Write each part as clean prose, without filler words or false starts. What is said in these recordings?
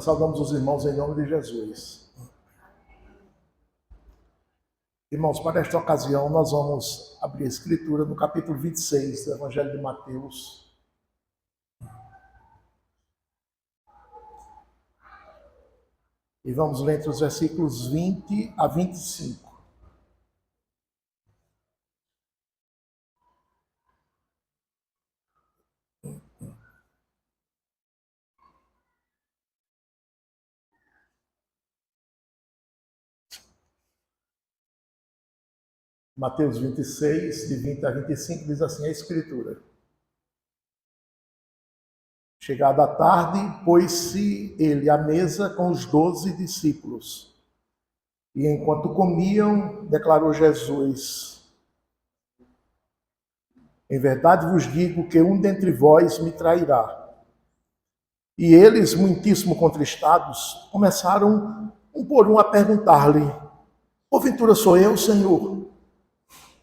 Nós saudamos os irmãos em nome de Jesus. Irmãos, para esta ocasião, nós vamos abrir a Escritura no capítulo 26 do Evangelho de Mateus. E vamos ler entre os versículos 20 a 25. Mateus 26, de 20 a 25, diz assim a Escritura. Chegada a tarde, pôs-se ele à mesa com os 12 discípulos. E enquanto comiam, declarou Jesus: em verdade vos digo que um dentre vós me trairá. E eles, muitíssimo contristados, começaram um por um a perguntar-lhe: porventura sou eu, Senhor?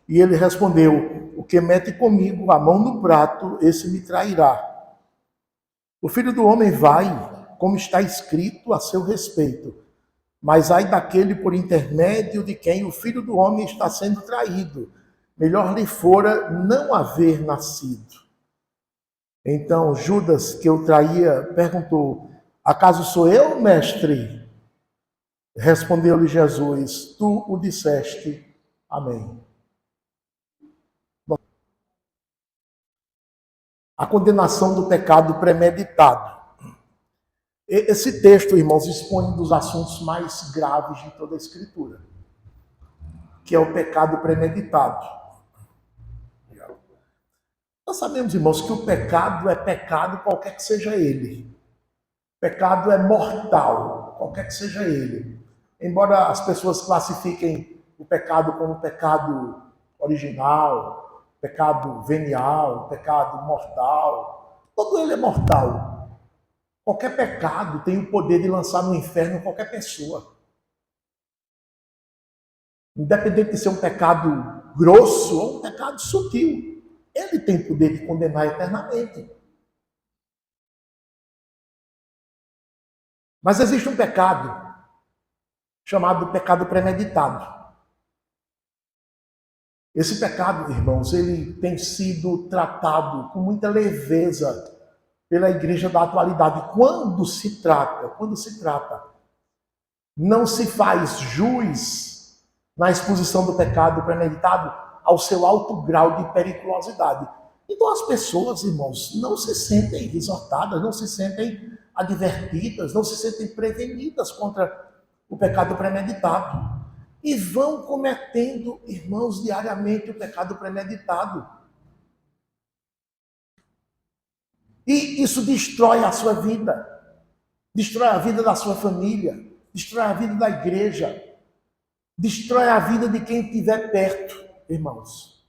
E ele respondeu: o que mete comigo a mão no prato, esse me trairá. O Filho do Homem vai, como está escrito a seu respeito, mas ai daquele por intermédio de quem o Filho do Homem está sendo traído. Melhor lhe fora não haver nascido. Então Judas, que o traía, perguntou: acaso sou eu, mestre? Respondeu-lhe Jesus: tu o disseste. Amém. A condenação do pecado premeditado. Esse texto, irmãos, expõe um dos assuntos mais graves de toda a Escritura, que é o pecado premeditado. Nós sabemos, irmãos, que o pecado é pecado qualquer que seja ele. Pecado é mortal, qualquer que seja ele. Embora as pessoas classifiquem o pecado como pecado original, pecado venial, pecado mortal, todo ele é mortal. Qualquer pecado tem o poder de lançar no inferno qualquer pessoa. Independente de ser um pecado grosso ou um pecado sutil, ele tem o poder de condenar eternamente. Mas existe um pecado chamado pecado premeditado. Esse pecado, irmãos, ele tem sido tratado com muita leveza pela igreja da atualidade. Quando se trata, não se faz jus na exposição do pecado premeditado ao seu alto grau de periculosidade. Então as pessoas, irmãos, não se sentem exortadas, não se sentem advertidas, não se sentem prevenidas contra o pecado premeditado. E vão cometendo, irmãos, diariamente o pecado premeditado. E isso destrói a sua vida, destrói a vida da sua família, destrói a vida da igreja, destrói a vida de quem estiver perto, irmãos.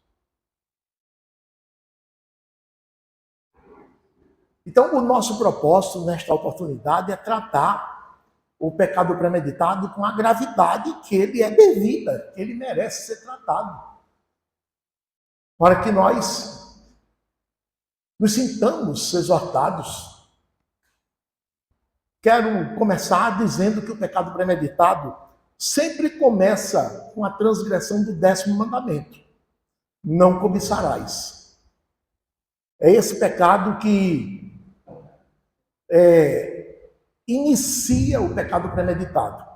Então, o nosso propósito nesta oportunidade é tratar o pecado premeditado com a gravidade que ele é devida, que ele merece ser tratado. Para que nós nos sintamos exortados. Quero começar dizendo que o pecado premeditado sempre começa com a transgressão do 10º mandamento. Não cobiçarás. É esse pecado que inicia o pecado premeditado.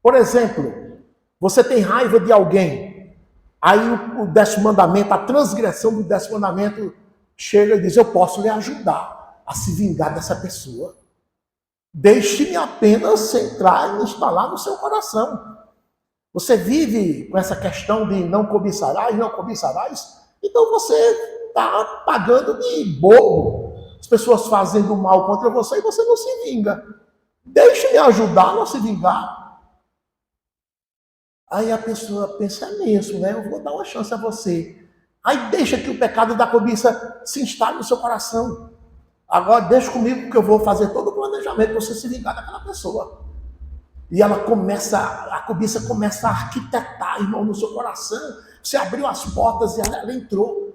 Por exemplo, você tem raiva de alguém, aí o 10º mandamento, a transgressão do 10º mandamento chega e diz: eu posso lhe ajudar a se vingar dessa pessoa. Deixe-me apenas entrar e instalar no seu coração. Você vive com essa questão de não cobiçarás, então você está pagando de bobo. As pessoas fazendo mal contra você e você não se vinga. Deixe-me ajudá-lo a se vingar. Aí a pessoa pensa: é mesmo, né? Eu vou dar uma chance a você. Aí deixa que o pecado da cobiça se instale no seu coração. Agora deixa comigo que eu vou fazer todo o planejamento para você se vingar daquela pessoa. E a cobiça começa a arquitetar, irmão, no seu coração. Você abriu as portas e ela entrou.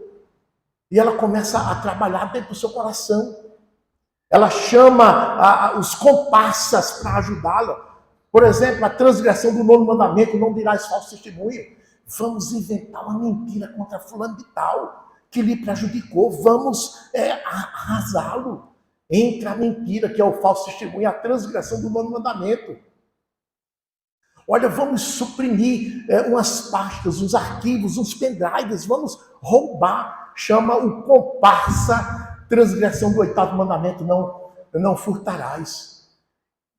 E ela começa a trabalhar dentro do seu coração. Ela chama os comparsas para ajudá-la. Por exemplo, a transgressão do 9º mandamento, não dirás falso testemunho. Vamos inventar uma mentira contra fulano de tal, que lhe prejudicou. Vamos arrasá-lo. Entra a mentira, que é o falso testemunho, a transgressão do 9º mandamento. Olha, vamos suprimir umas pastas, uns arquivos, uns pendrives, vamos roubar. Chama o comparsa, transgressão do 8º mandamento, não furtarás.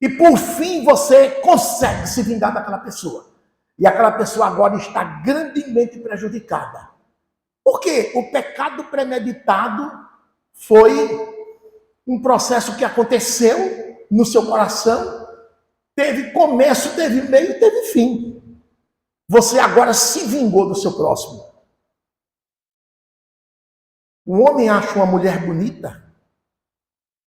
E por fim você consegue se vingar daquela pessoa. E aquela pessoa agora está grandemente prejudicada. Por quê? O pecado premeditado foi um processo que aconteceu no seu coração, teve começo, teve meio e teve fim. Você agora se vingou do seu próximo. Um homem acha uma mulher bonita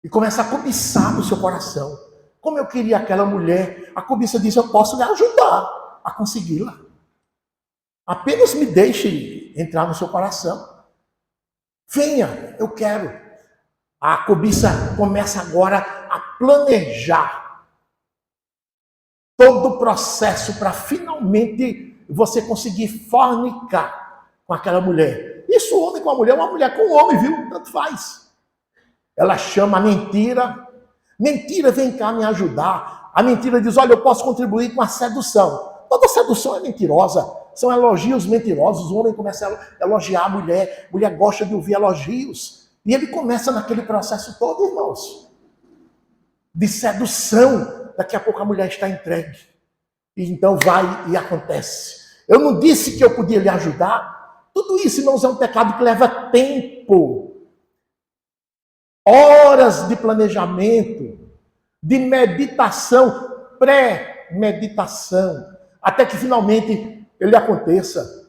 e começa a cobiçar no seu coração. Como eu queria aquela mulher, a cobiça diz, eu posso lhe ajudar a consegui-la. Apenas me deixe entrar no seu coração. Venha, eu quero. A cobiça começa agora a planejar todo o processo para finalmente você conseguir fornicar com aquela mulher. Isso, homem com a mulher, uma mulher com um homem, viu? Tanto faz. Ela chama a mentira. Mentira, vem cá me ajudar. A mentira diz, olha, eu posso contribuir com a sedução. Toda sedução é mentirosa. São elogios mentirosos. O homem começa a elogiar a mulher. A mulher gosta de ouvir elogios. E ele começa naquele processo todo, irmãos, de sedução. Daqui a pouco a mulher está entregue. E então vai e acontece. Eu não disse que eu podia lhe ajudar. Tudo isso, irmãos, é um pecado que leva tempo. Horas de planejamento, de meditação, pré-meditação, até que finalmente ele aconteça.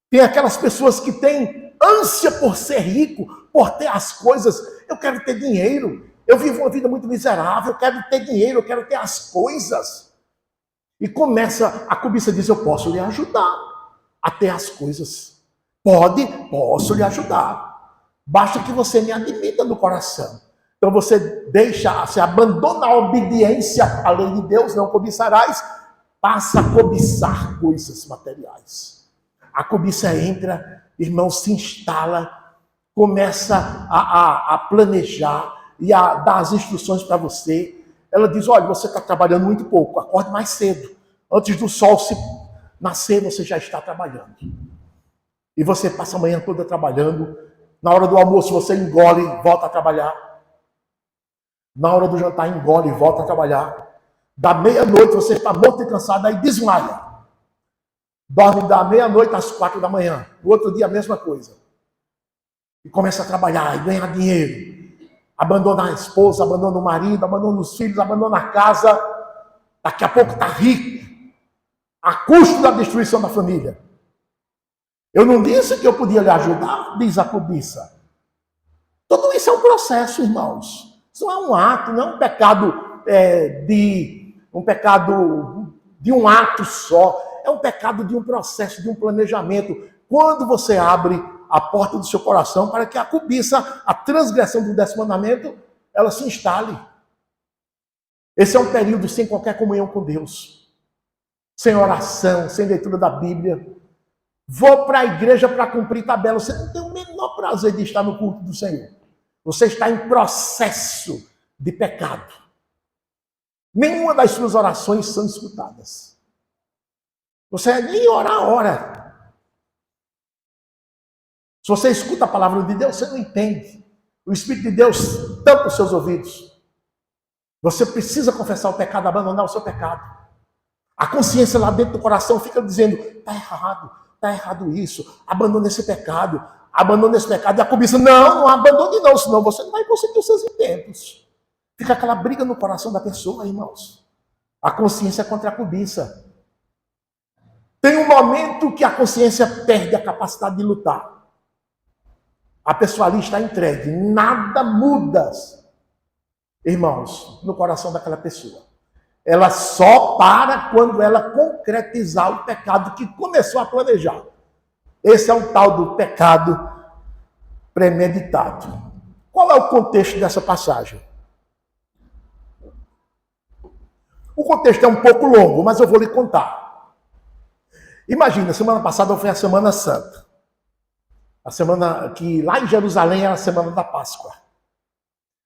Tem aquelas pessoas que têm ânsia por ser rico, por ter as coisas. Eu quero ter dinheiro, eu vivo uma vida muito miserável, eu quero ter dinheiro, eu quero ter as coisas. E começa, a cobiça diz, eu posso lhe ajudar a ter as coisas. Posso lhe ajudar. Basta que você me admita no coração. Então você abandona a obediência à lei de Deus, não cobiçarás, passa a cobiçar coisas materiais. A cobiça entra, irmão, se instala, começa a planejar e a dar as instruções para você. Ela diz, olha, você está trabalhando muito pouco, acorde mais cedo. Antes do sol se nascer, você já está trabalhando. E você passa a manhã toda trabalhando. Na hora do almoço você engole e volta a trabalhar. Na hora do jantar engole e volta a trabalhar. Da meia-noite você está morto e cansado, aí desmaia. Dorme da meia-noite às 4 da manhã. No outro dia a mesma coisa. E começa a trabalhar e ganhar dinheiro. Abandona a esposa, abandona o marido, abandona os filhos, abandona a casa. Daqui a pouco está rico. A custo da destruição da família. Eu não disse que eu podia lhe ajudar, diz a cobiça. Tudo isso é um processo, irmãos. Isso não é um ato, não é um pecado de um ato só. É um pecado de um processo, de um planejamento. Quando você abre a porta do seu coração para que a cobiça, a transgressão do 10º mandamento, ela se instale. Esse é um período sem qualquer comunhão com Deus. Sem oração, sem leitura da Bíblia. Vou para a igreja para cumprir tabela. Você não tem o menor prazer de estar no culto do Senhor. Você está em processo de pecado. Nenhuma das suas orações são escutadas. Você nem ora. Se você escuta a palavra de Deus, você não entende. O Espírito de Deus tampa os seus ouvidos. Você precisa confessar o pecado, abandonar o seu pecado. A consciência lá dentro do coração fica dizendo, está errado isso, abandone esse pecado. E a cobiça, não abandone não, senão você não vai conseguir os seus intentos. Fica aquela briga no coração da pessoa, irmãos. A consciência contra a cobiça. Tem um momento que a consciência perde a capacidade de lutar. A pessoa ali está entregue, nada muda, irmãos, no coração daquela pessoa. Ela só para quando ela concretizar o pecado que começou a planejar. Esse é o tal do pecado premeditado. Qual é o contexto dessa passagem? O contexto é um pouco longo, mas eu vou lhe contar. Imagina, semana passada foi a Semana Santa. A semana que lá em Jerusalém era a Semana da Páscoa.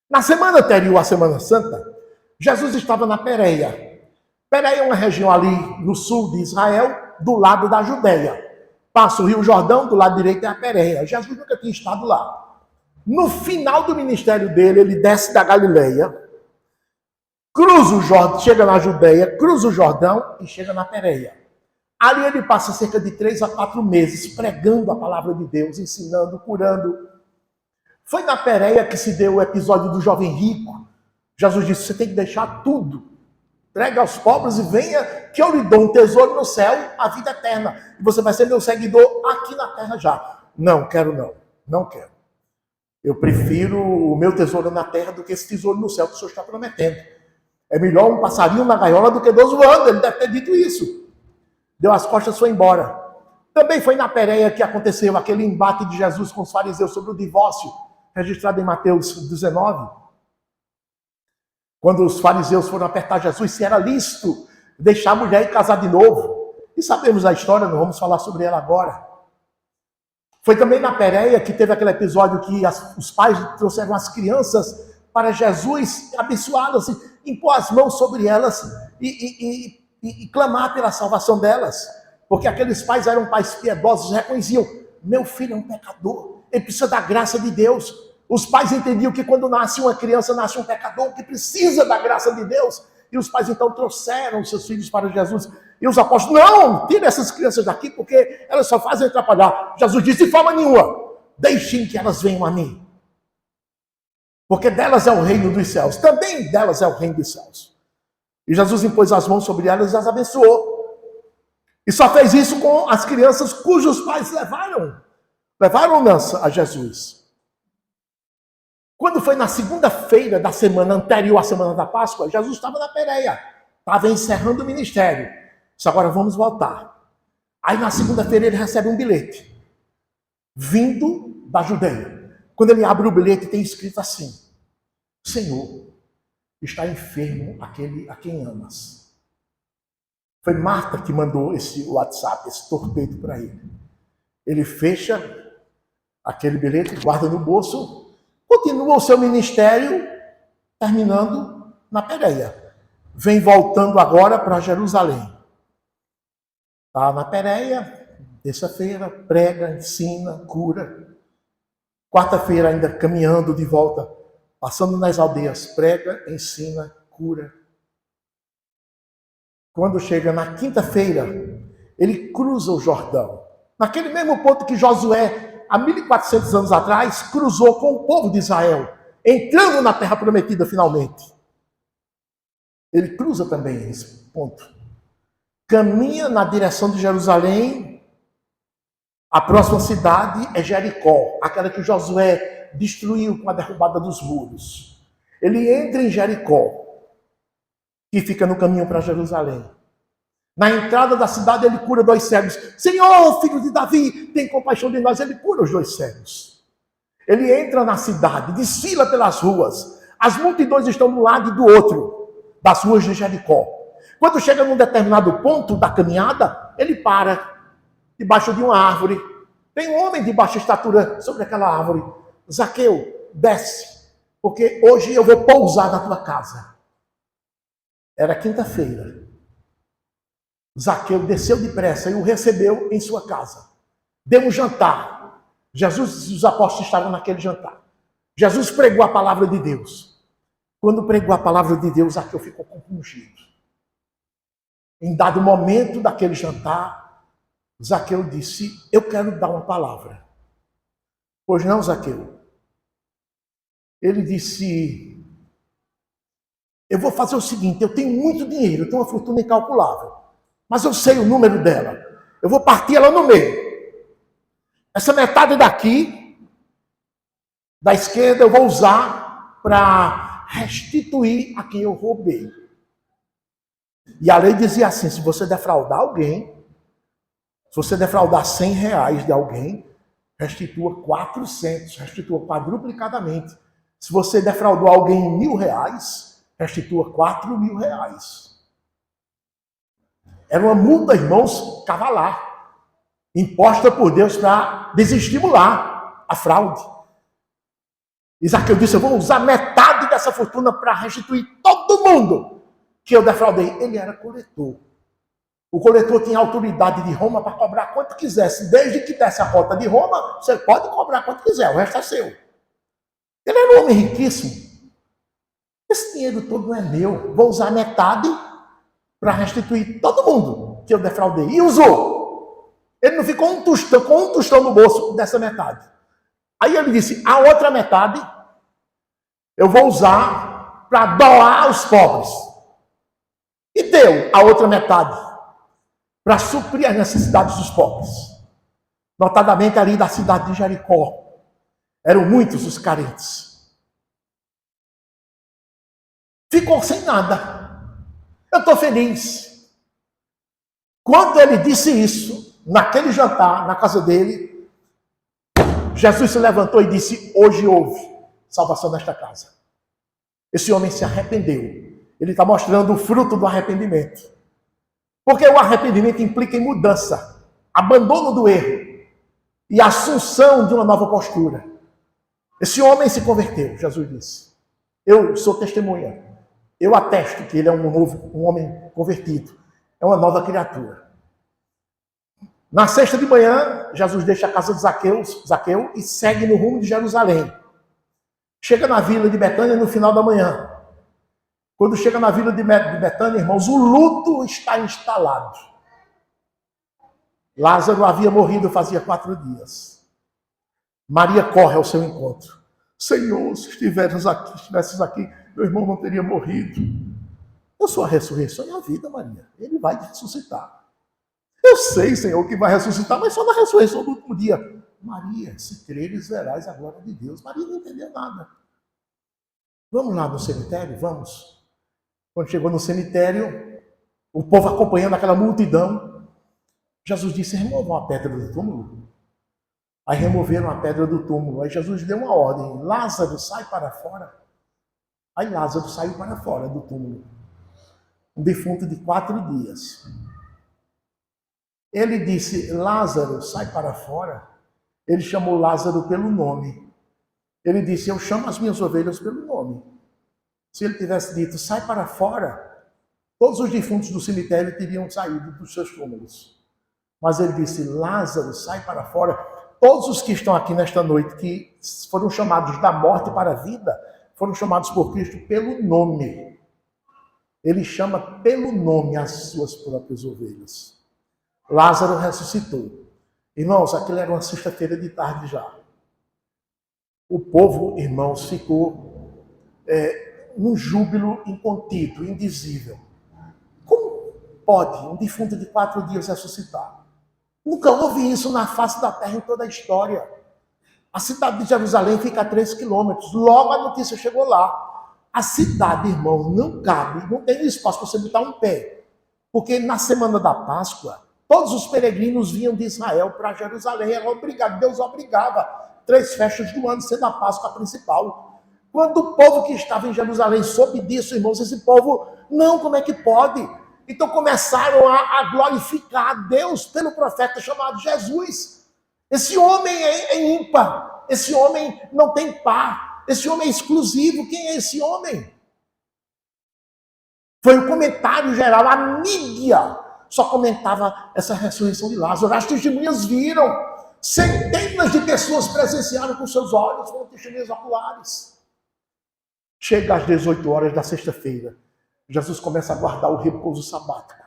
Na semana anterior à Semana Santa, Jesus estava na Pérea. Pérea é uma região ali no sul de Israel, do lado da Judéia. Passa o Rio Jordão, do lado direito é a Pérea. Jesus nunca tinha estado lá. No final do ministério dele, ele desce da Galileia, cruza o Jordão, chega na Judéia, cruza o Jordão e chega na Pérea. Ali ele passa cerca de 3 a 4 meses pregando a palavra de Deus, ensinando, curando. Foi na Pérea que se deu o episódio do jovem rico. Jesus disse, você tem que deixar tudo. Entrega aos pobres e venha que eu lhe dou um tesouro no céu, a vida eterna. E você vai ser meu seguidor aqui na terra já. Não, quero não. Não quero. Eu prefiro o meu tesouro na terra do que esse tesouro no céu que o Senhor está prometendo. É melhor um passarinho na gaiola do que 2 voando. Ele deve ter dito isso. Deu as costas e foi embora. Também foi na Pérea que aconteceu aquele embate de Jesus com os fariseus sobre o divórcio, registrado em Mateus 19. Quando os fariseus foram apertar Jesus, se era lícito deixar a mulher e casar de novo. E sabemos a história, não vamos falar sobre ela agora. Foi também na Pérea que teve aquele episódio que os pais trouxeram as crianças para Jesus abençoá-las, impor as mãos sobre elas e clamar pela salvação delas. Porque aqueles pais eram pais piedosos, reconheciam, meu filho é um pecador, ele precisa da graça de Deus. Os pais entendiam que quando nasce uma criança, nasce um pecador que precisa da graça de Deus. E os pais então trouxeram seus filhos para Jesus. E os apóstolos, não, tira essas crianças daqui porque elas só fazem atrapalhar. Jesus disse, de forma nenhuma, deixem que elas venham a mim. Porque delas é o reino dos céus. Também delas é o reino dos céus. E Jesus impôs as mãos sobre elas e as abençoou. E só fez isso com as crianças cujos pais levaram-nas a Jesus. Quando foi na segunda-feira da semana anterior à semana da Páscoa, Jesus estava na Pérea, estava encerrando o ministério. Disse, agora vamos voltar. Aí na segunda-feira ele recebe um bilhete, vindo da Judeia. Quando ele abre o bilhete, tem escrito assim, Senhor, está enfermo aquele a quem amas. Foi Marta que mandou esse WhatsApp, esse torpedo para ele. Ele fecha aquele bilhete, guarda no bolso, continua o seu ministério, terminando na Pérea. Vem voltando agora para Jerusalém. Está na Pérea, terça-feira, prega, ensina, cura. Quarta-feira ainda caminhando de volta, passando nas aldeias, prega, ensina, cura. Quando chega na quinta-feira, ele cruza o Jordão. Naquele mesmo ponto que Josué, há 1400 anos atrás, cruzou com o povo de Israel, entrando na terra prometida finalmente. Ele cruza também esse ponto. Caminha na direção de Jerusalém. A próxima cidade é Jericó, aquela que Josué destruiu com a derrubada dos muros. Ele entra em Jericó, que fica no caminho para Jerusalém. Na entrada da cidade, ele cura 2 cegos. Senhor, filho de Davi, tem compaixão de nós. Ele cura os 2 cegos. Ele entra na cidade, desfila pelas ruas. As multidões estão de um lado e do outro, das ruas de Jericó. Quando chega num determinado ponto da caminhada, ele para, debaixo de uma árvore. Tem um homem de baixa estatura sobre aquela árvore. Zaqueu, desce, porque hoje eu vou pousar na tua casa. Era quinta-feira. Zaqueu desceu depressa e o recebeu em sua casa. Deu um jantar. Jesus e os apóstolos estavam naquele jantar. Jesus pregou a palavra de Deus. Quando pregou a palavra de Deus, Zaqueu ficou compungido. Em dado momento daquele jantar, Zaqueu disse, eu quero dar uma palavra. Pois não, Zaqueu? Ele disse, eu vou fazer o seguinte, eu tenho muito dinheiro, eu tenho uma fortuna incalculável. Mas eu sei o número dela. Eu vou partir ela no meio. Essa metade daqui, da esquerda, eu vou usar para restituir a quem eu roubei. E a lei dizia assim, se você defraudar alguém, se você defraudar R$100 de alguém, restitua 400, restitua quadruplicadamente. Se você defraudou alguém em R$1.000, restitua R$4.000. Era uma multa, irmãos, cavalar, imposta por Deus para desestimular a fraude. E Zaqueu disse: eu vou usar metade dessa fortuna para restituir todo mundo que eu defraudei. Ele era coletor. O coletor tinha autoridade de Roma para cobrar quanto quisesse. Desde que desse a cota de Roma, você pode cobrar quanto quiser, o resto é seu. Ele era um homem riquíssimo. Esse dinheiro todo não é meu. Vou usar metade para restituir todo mundo que eu defraudei. E usou. Ele não ficou com um tostão no bolso dessa metade. Aí ele disse: a outra metade eu vou usar para doar aos pobres. E deu a outra metade para suprir as necessidades dos pobres. Notadamente ali da cidade de Jericó. Eram muitos os carentes. Ficou sem nada. Eu estou feliz. Quando ele disse isso, naquele jantar, na casa dele, Jesus se levantou e disse: hoje houve salvação nesta casa. Esse homem se arrependeu. Ele está mostrando o fruto do arrependimento. Porque o arrependimento implica em mudança, abandono do erro e assunção de uma nova postura. Esse homem se converteu, Jesus disse. Eu sou testemunha. Eu atesto que ele é um homem convertido. É uma nova criatura. Na sexta de manhã, Jesus deixa a casa de Zaqueu e segue no rumo de Jerusalém. Chega na vila de Betânia no final da manhã. Quando chega na vila de Betânia, irmãos, o luto está instalado. Lázaro havia morrido fazia 4 dias. Maria corre ao seu encontro. Senhor, se estivesses aqui, meu irmão não teria morrido. Eu sou a ressurreição e a vida, Maria. Ele vai ressuscitar. Eu sei, Senhor, que vai ressuscitar, mas só na ressurreição do último dia. Maria, se creres, verás a glória de Deus. Maria não entendeu nada. Vamos lá no cemitério? Vamos. Quando chegou no cemitério, o povo acompanhando aquela multidão, Jesus disse: removam a pedra do túmulo. Aí removeram a pedra do túmulo. Aí Jesus deu uma ordem: Lázaro, sai para fora. Aí Lázaro saiu para fora do túmulo. Um defunto de 4 dias. Ele disse: Lázaro, sai para fora. Ele chamou Lázaro pelo nome. Ele disse: eu chamo as minhas ovelhas pelo nome. Se ele tivesse dito: sai para fora, todos os defuntos do cemitério teriam saído dos seus túmulos. Mas ele disse: Lázaro, sai para fora. Todos os que estão aqui nesta noite, que foram chamados da morte para a vida, foram chamados por Cristo pelo nome. Ele chama pelo nome as suas próprias ovelhas. Lázaro ressuscitou. Irmãos, aquilo era uma sexta-feira de tarde já. O povo, irmãos, ficou num júbilo incontido, indizível. Como pode um defunto de 4 dias ressuscitar? Nunca houve isso na face da terra em toda a história. A cidade de Jerusalém fica a 3 quilômetros. Logo a notícia chegou lá. A cidade, irmão, não cabe, não tem espaço para você botar um pé. Porque na semana da Páscoa, todos os peregrinos vinham de Israel para Jerusalém. Era obrigado, Deus obrigava. 3 festas do ano, sendo a Páscoa principal. Quando o povo que estava em Jerusalém soube disso, irmãos, esse povo, não, como é que pode? Então começaram a glorificar a Deus pelo profeta chamado Jesus. Esse homem é ímpar, esse homem não tem par, esse homem é exclusivo. Quem é esse homem? Foi o comentário geral, a mídia só comentava essa ressurreição de Lázaro. As testemunhas viram, centenas de pessoas presenciaram com seus olhos, foram testemunhas oculares. Chega às 18 horas da sexta-feira, Jesus começa a guardar o repouso sabático.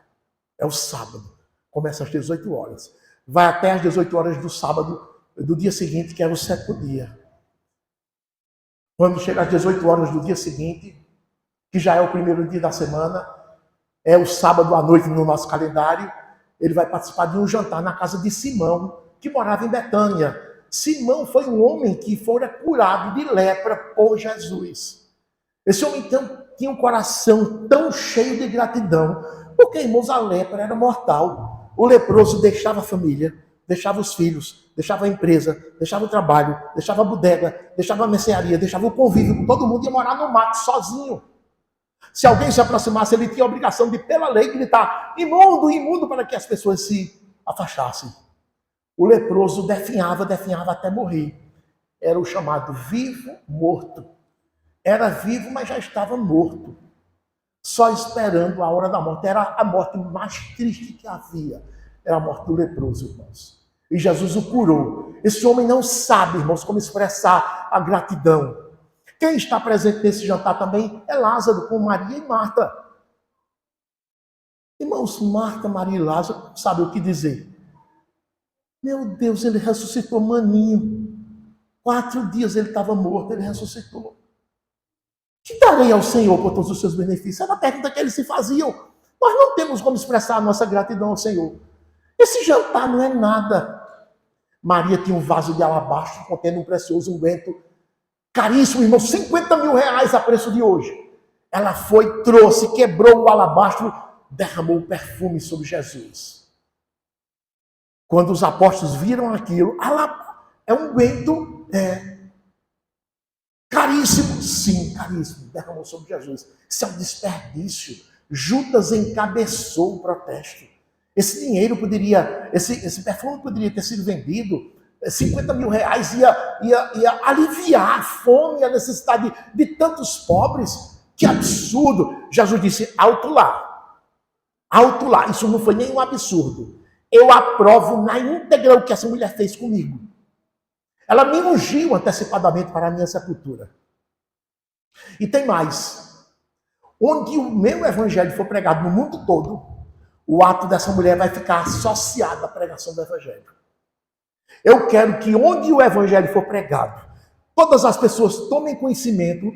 É o sábado, começa às 18 horas. Vai até às 18 horas do sábado, do dia seguinte, que era o 7º dia. Quando chega às 18 horas do dia seguinte, que já é o primeiro dia da semana, é o sábado à noite no nosso calendário, ele vai participar de um jantar na casa de Simão, que morava em Betânia. Simão foi um homem que fora curado de lepra por Jesus. Esse homem tinha um coração tão cheio de gratidão, porque, irmãos, a lepra era mortal. O leproso deixava a família, deixava os filhos, deixava a empresa, deixava o trabalho, deixava a bodega, deixava a mercearia, deixava o convívio com todo mundo e ia morar no mato sozinho. Se alguém se aproximasse, ele tinha a obrigação de, pela lei, gritar imundo, imundo, para que as pessoas se afastassem. O leproso definhava até morrer. Era o chamado vivo morto. Era vivo, mas já estava morto. Só esperando a hora da morte. Era a morte mais triste que havia. Era a morte do leproso, irmãos. E Jesus o curou. Esse homem não sabe, irmãos, como expressar a gratidão. Quem está presente nesse jantar também é Lázaro, com Maria e Marta. Irmãos, Marta, Maria e Lázaro sabem o que dizer. Meu Deus, ele ressuscitou maninho. 4 dias ele estava morto, ele ressuscitou. Que darei ao Senhor por todos os seus benefícios? Era a pergunta que eles se faziam. Nós não temos como expressar a nossa gratidão ao Senhor. Esse jantar não é nada. Maria tinha um vaso de alabastro contendo um precioso unguento caríssimo, irmão, 50 mil reais a preço de hoje. Ela foi, trouxe, quebrou o alabastro, derramou o perfume sobre Jesus. Quando os apóstolos viram aquilo, é um unguento caríssimo. Sim, caríssimo. Derramou sobre Jesus. Isso é um desperdício. Judas encabeçou o protesto. Esse dinheiro poderia, esse perfume poderia ter sido vendido. 50 mil reais ia aliviar a fome e a necessidade de tantos pobres. Que absurdo. Jesus disse, alto lá. Alto lá. Isso não foi nenhum absurdo. Eu aprovo na íntegra o que essa mulher fez comigo. Ela me ungiu antecipadamente para a minha sepultura. E tem mais. Onde o meu evangelho for pregado no mundo todo, o ato dessa mulher vai ficar associado à pregação do evangelho. Eu quero que onde o evangelho for pregado, todas as pessoas tomem conhecimento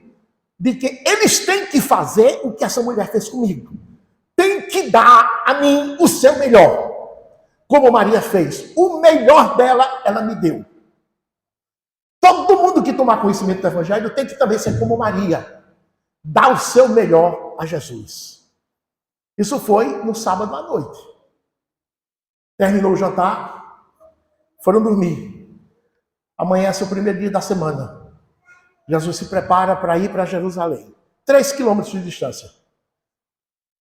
de que eles têm que fazer o que essa mulher fez comigo. Tem que dar a mim o seu melhor. Como Maria fez. O melhor dela, ela me deu. Todo mundo que tomar conhecimento do evangelho tem que também ser como Maria. Dar o seu melhor a Jesus. Isso foi no sábado à noite. Terminou o jantar, foram dormir. Amanhã é o primeiro dia da semana. Jesus se prepara para ir para Jerusalém. 3 quilômetros de distância.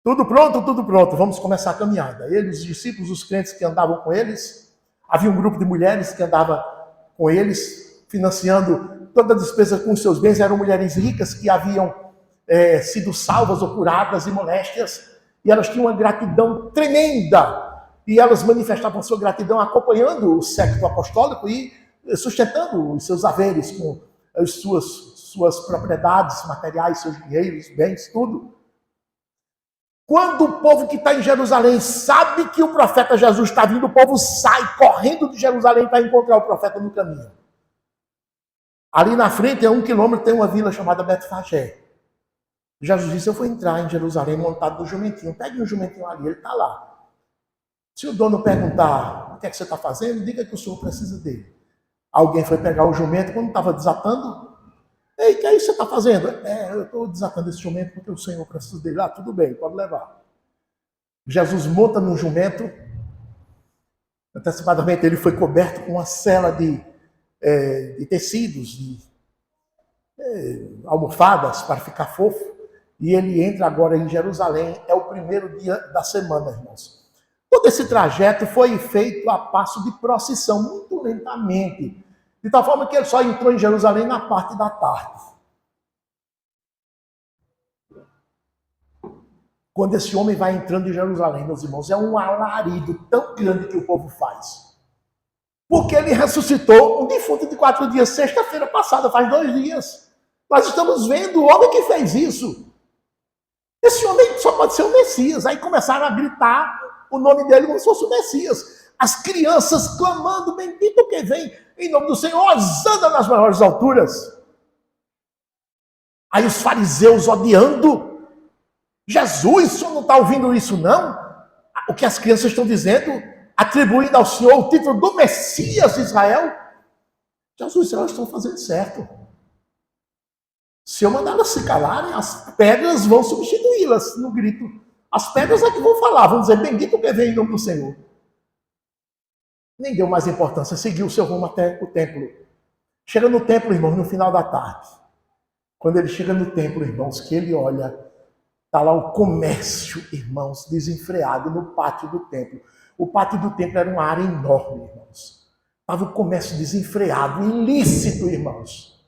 Tudo pronto, tudo pronto. Vamos começar a caminhada. Eles, os discípulos, os crentes que andavam com eles. Havia um grupo de mulheres que andava com eles, financiando toda a despesa com os seus bens. Eram mulheres ricas que haviam sido salvas ou curadas de moléstias. E elas tinham uma gratidão tremenda. E elas manifestavam a sua gratidão acompanhando o séquito apostólico e sustentando os seus haveres com as suas propriedades materiais, seus dinheiros, bens, tudo. Quando o povo que está em Jerusalém sabe que o profeta Jesus está vindo, o povo sai correndo de Jerusalém para encontrar o profeta no caminho. Ali na frente, a 1 quilômetro, tem uma vila chamada Betfagé. Jesus disse, eu vou entrar em Jerusalém montado no jumentinho. Pegue um jumentinho ali, ele está lá. Se o dono perguntar o que é que você está fazendo, diga que o senhor precisa dele. Alguém foi pegar o jumento quando estava desatando. Ei, o que é isso que você está fazendo? Eu estou desatando esse jumento porque o Senhor precisa dele. Ah, tudo bem, pode levar. Jesus monta num jumento. Antecipadamente ele foi coberto com uma cela de tecidos, de almofadas para ficar fofo. E ele entra agora em Jerusalém. É o primeiro dia da semana, irmãos. Todo esse trajeto foi feito a passo de procissão, muito lentamente. De tal forma que ele só entrou em Jerusalém na parte da tarde. Quando esse homem vai entrando em Jerusalém, meus irmãos, é um alarido tão grande que o povo faz. Porque ele ressuscitou um defunto de 4 dias, sexta-feira passada, faz 2 dias. Nós estamos vendo o homem que fez isso. Esse homem só pode ser o Messias. Aí começaram a gritar o nome dele como se fosse o Messias. As crianças clamando, bendito que vem em nome do Senhor, hosana nas maiores alturas. Aí os fariseus odiando. Jesus, o senhor não está ouvindo isso não? O que as crianças estão dizendo, atribuindo ao Senhor o título do Messias de Israel. Jesus, elas estão fazendo certo. Se eu mandar elas se calarem, as pedras vão substituí-las no grito. As pedras é que vão falar, vão dizer, bendito que vem em nome do Senhor. Nem deu mais importância, seguiu o seu rumo até o templo. Chega no templo, irmãos, no final da tarde. Quando ele chega no templo, irmãos, que ele olha, está lá o comércio, irmãos, desenfreado no pátio do templo. O pátio do templo era uma área enorme, irmãos. Estava o comércio desenfreado, ilícito, irmãos.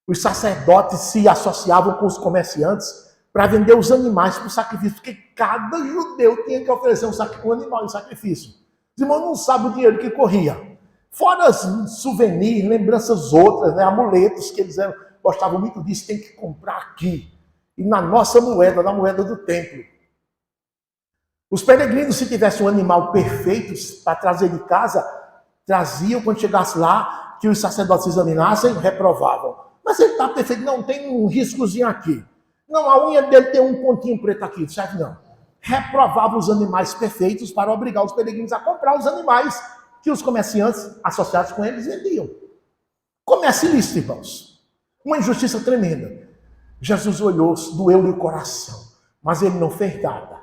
Os sacerdotes se associavam com os comerciantes para vender os animais para o sacrifício, porque cada judeu tinha que oferecer um animal em sacrifício. Os irmãos não sabem o dinheiro que corria. Fora as souvenirs, lembranças outras, né, amuletos que eles gostavam muito disso, tem que comprar aqui. E na nossa moeda, na moeda do templo. Os peregrinos, se tivessem um animal perfeito para trazer de casa, traziam, quando chegasse lá, que os sacerdotes examinassem, reprovavam. Mas ele está perfeito, não, tem um riscozinho aqui. Não, a unha dele tem um pontinho preto aqui, certo? Não. Reprovavam os animais perfeitos para obrigar os peregrinos a comprar os animais que os comerciantes associados com eles vendiam. Comércio ilícito, irmãos. Uma injustiça tremenda. Jesus olhou, doeu-lhe o coração, mas ele não fez nada.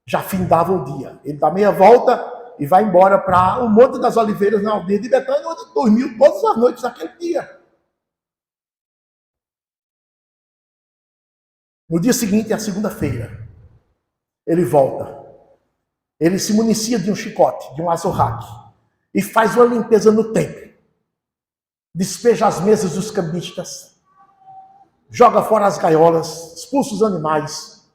Já findava o dia. Ele dá meia volta e vai embora para o Monte das Oliveiras, na aldeia de Betânia, onde dormiu todas as noites daquele dia. No dia seguinte, é a segunda-feira, ele volta. Ele se municia de um chicote, de um azorraque, e faz uma limpeza no templo. Despeja as mesas dos cambistas, joga fora as gaiolas, expulsa os animais,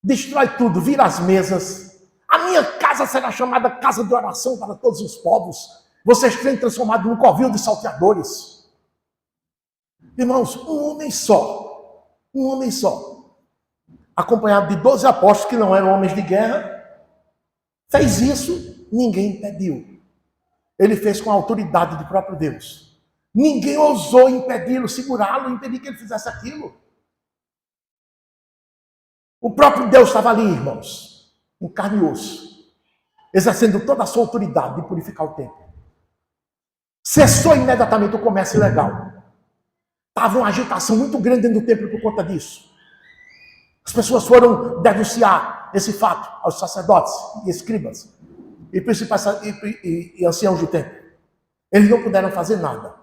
destrói tudo, vira as mesas. A minha casa será chamada casa de oração para todos os povos. Vocês têm transformado num covil de salteadores. Irmãos, um homem só, acompanhado de 12 apóstolos que não eram homens de guerra, fez isso, ninguém impediu. Ele fez com a autoridade do próprio Deus. Ninguém ousou impedi-lo, segurá-lo, impedir que ele fizesse aquilo. O próprio Deus estava ali, irmãos, em carne e osso, exercendo toda a sua autoridade de purificar o templo. Cessou imediatamente o comércio ilegal. Estava uma agitação muito grande dentro do templo por conta disso. As pessoas foram denunciar esse fato aos sacerdotes e escribas e principais e anciãos do templo. Eles não puderam fazer nada.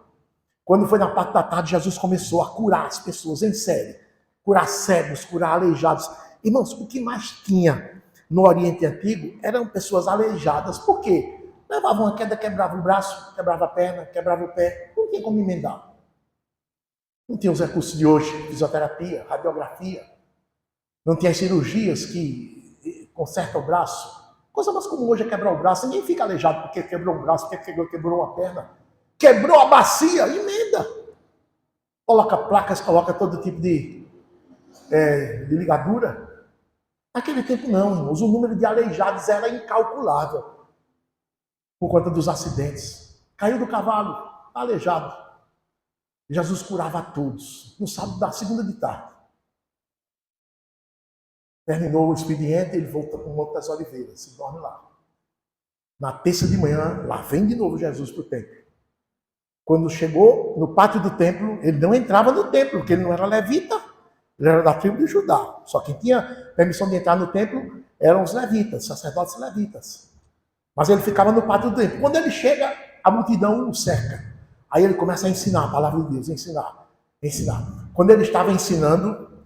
Quando foi na parte da tarde, Jesus começou a curar as pessoas em série. Curar cegos, curar aleijados. Irmãos, o que mais tinha no Oriente Antigo eram pessoas aleijadas. Por quê? Levavam uma queda, quebrava o braço, quebrava a perna, quebrava o pé. Não tinha como emendar. Não tinha os recursos de hoje, fisioterapia, radiografia. Não tinha as cirurgias que consertam o braço. Coisa mais comum hoje é quebrar o braço. Ninguém fica aleijado porque quebrou um braço, porque quebrou uma perna. Quebrou a bacia, emenda. Coloca placas, coloca todo tipo de ligadura. Naquele tempo não, irmãos. O número de aleijados era incalculável. Por conta dos acidentes. Caiu do cavalo, aleijado. Jesus curava a todos. No sábado da segunda de tarde. Terminou o expediente, ele volta para o Monte das Oliveiras. E dorme lá. Na terça de manhã, lá vem de novo Jesus para o templo. Quando chegou no pátio do templo, ele não entrava no templo, porque ele não era levita, ele era da tribo de Judá. Só quem tinha permissão de entrar no templo eram os levitas, sacerdotes levitas. Mas ele ficava no pátio do templo. Quando ele chega, a multidão o cerca. Aí ele começa a ensinar a palavra de Deus, ensinar. Quando ele estava ensinando,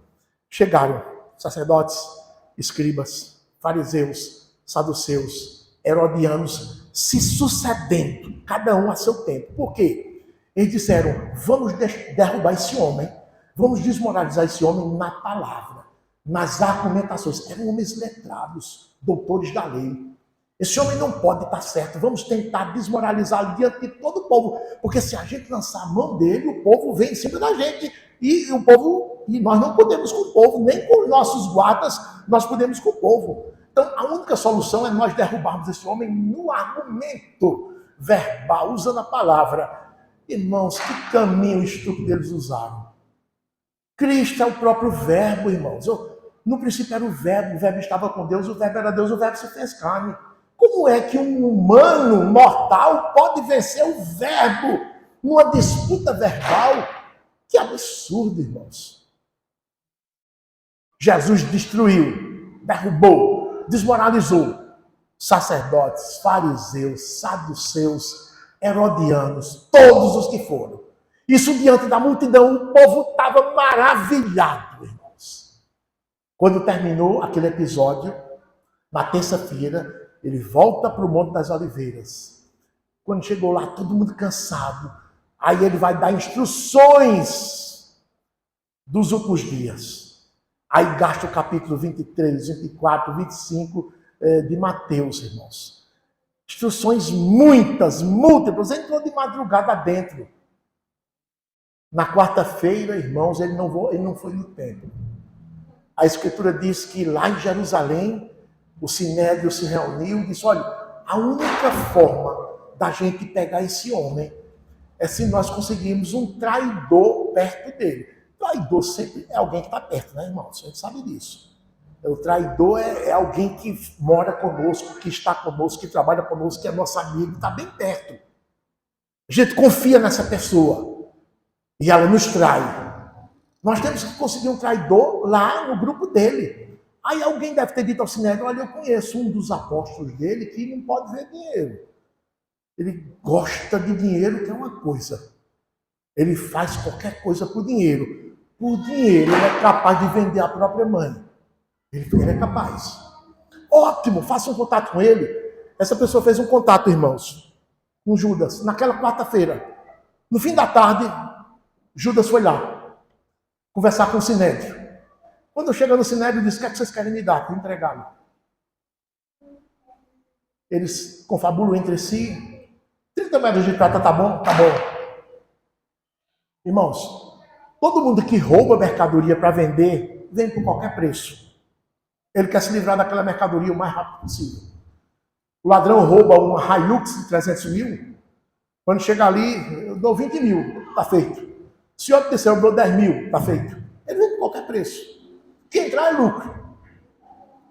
chegaram sacerdotes, escribas, fariseus, saduceus, herodianos, se sucedendo, cada um a seu tempo. Por quê? Eles disseram, vamos derrubar esse homem, vamos desmoralizar esse homem na palavra, nas argumentações. Eram homens letrados, doutores da lei. Esse homem não pode estar certo, vamos tentar desmoralizá-lo diante de todo o povo, porque se a gente lançar a mão dele, o povo vem em cima da gente, e nós não podemos com o povo, nem com os nossos guardas, nós podemos com o povo. Então, a única solução é nós derrubarmos esse homem no argumento verbal, usando a palavra. Irmãos, que caminho estúpido eles usaram. Cristo é o próprio verbo, irmãos. No princípio era o verbo estava com Deus, o verbo era Deus, o verbo se fez carne. Como é que um humano mortal pode vencer o verbo numa disputa verbal? Que absurdo, irmãos. Jesus destruiu, derrubou, desmoralizou. sacerdotes, fariseus, saduceus, herodianos, todos os que foram. Isso diante da multidão, o povo estava maravilhado, irmãos. Quando terminou aquele episódio, na terça-feira, ele volta para o Monte das Oliveiras. Quando chegou lá, todo mundo cansado. Aí ele vai dar instruções dos últimos dias. Aí gasta o capítulo 23, 24, 25 de Mateus, irmãos. Instruções muitas, múltiplas. Entrou de madrugada dentro. Na quarta-feira, irmãos, ele não foi no templo. A Escritura diz que lá em Jerusalém, o Sinédrio se reuniu e disse, olha, a única forma da gente pegar esse homem é se nós conseguirmos um traidor perto dele. Traidor sempre é alguém que está perto, né, irmãos? A gente sabe disso. O traidor é alguém que mora conosco, que está conosco, que trabalha conosco, que é nosso amigo, está bem perto. A gente confia nessa pessoa e ela nos trai. Nós temos que conseguir um traidor lá no grupo dele. Aí alguém deve ter dito ao Sinédrio, olha, eu conheço um dos apóstolos dele que não pode ver dinheiro. Ele gosta de dinheiro, que é uma coisa. Ele faz qualquer coisa por dinheiro. Por dinheiro, ele é capaz de vender a própria mãe. Ele é capaz. Ótimo, faça um contato com ele. Essa pessoa fez um contato, irmãos, com Judas, naquela quarta-feira. No fim da tarde, Judas foi lá, conversar com o Sinédrio. Quando chega no Sinédrio, diz, o que é que vocês querem me dar para entregá-lo? Eles confabulam entre si. 30 metros de prata, tá bom? Tá bom. Irmãos, todo mundo que rouba mercadoria para vender, vende por qualquer preço. Ele quer se livrar daquela mercadoria o mais rápido possível. O ladrão rouba uma Hilux de 300 mil. Quando chega ali, eu dou 20 mil, está feito. Se outro disser, eu dou 10 mil, está feito. Ele vende por qualquer preço. Quem entrar é lucro.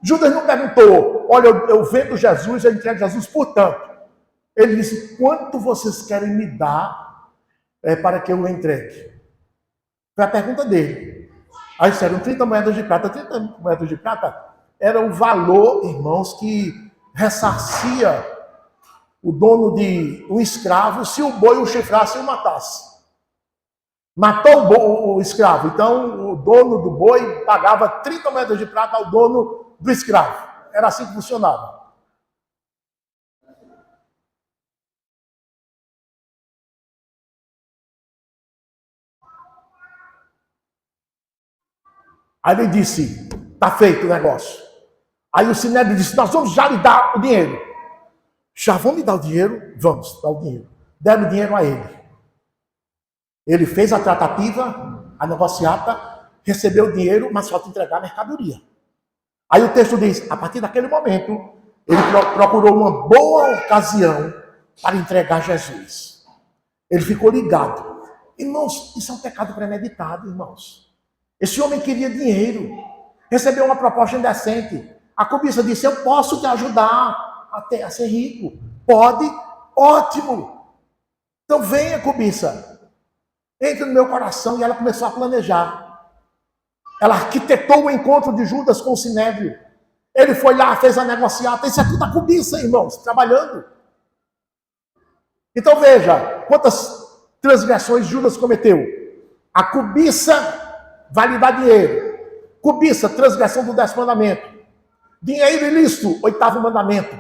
Judas não perguntou, olha, eu vendo Jesus, eu entrego Jesus por tanto. Ele disse, quanto vocês querem me dar para que eu o entregue? Foi a pergunta dele. Aí disseram 30 moedas de prata. 30 moedas de prata era o valor, irmãos, que ressarcia o dono de um escravo se o boi o chifrasse e o matasse. Matou o escravo. Então, o dono do boi pagava 30 moedas de prata ao dono do escravo. Era assim que funcionava. Aí ele disse, está feito o negócio. Aí o Sinédrio disse, nós vamos já lhe dar o dinheiro. Já vão me dar o dinheiro? Vamos dar o dinheiro. Deram o dinheiro a ele. Ele fez a tratativa, a negociata, recebeu o dinheiro, mas falta entregar a mercadoria. Aí o texto diz, a partir daquele momento, ele procurou uma boa ocasião para entregar Jesus. Ele ficou ligado. Irmãos, isso é um pecado premeditado, irmãos. Esse homem queria dinheiro, recebeu uma proposta indecente. A cobiça disse, eu posso te ajudar a ser rico. Pode? Ótimo. Então venha, cobiça. Entre no meu coração. E ela começou a planejar. Ela arquitetou o encontro de Judas com o Sinédrio. Ele foi lá, fez a negociata. Isso é tudo a cobiça, irmãos, trabalhando. Então veja, quantas transgressões Judas cometeu. A cobiça vai lhe dar dinheiro. Cobiça, transgressão do 10º mandamento. Dinheiro ilícito, 8º mandamento.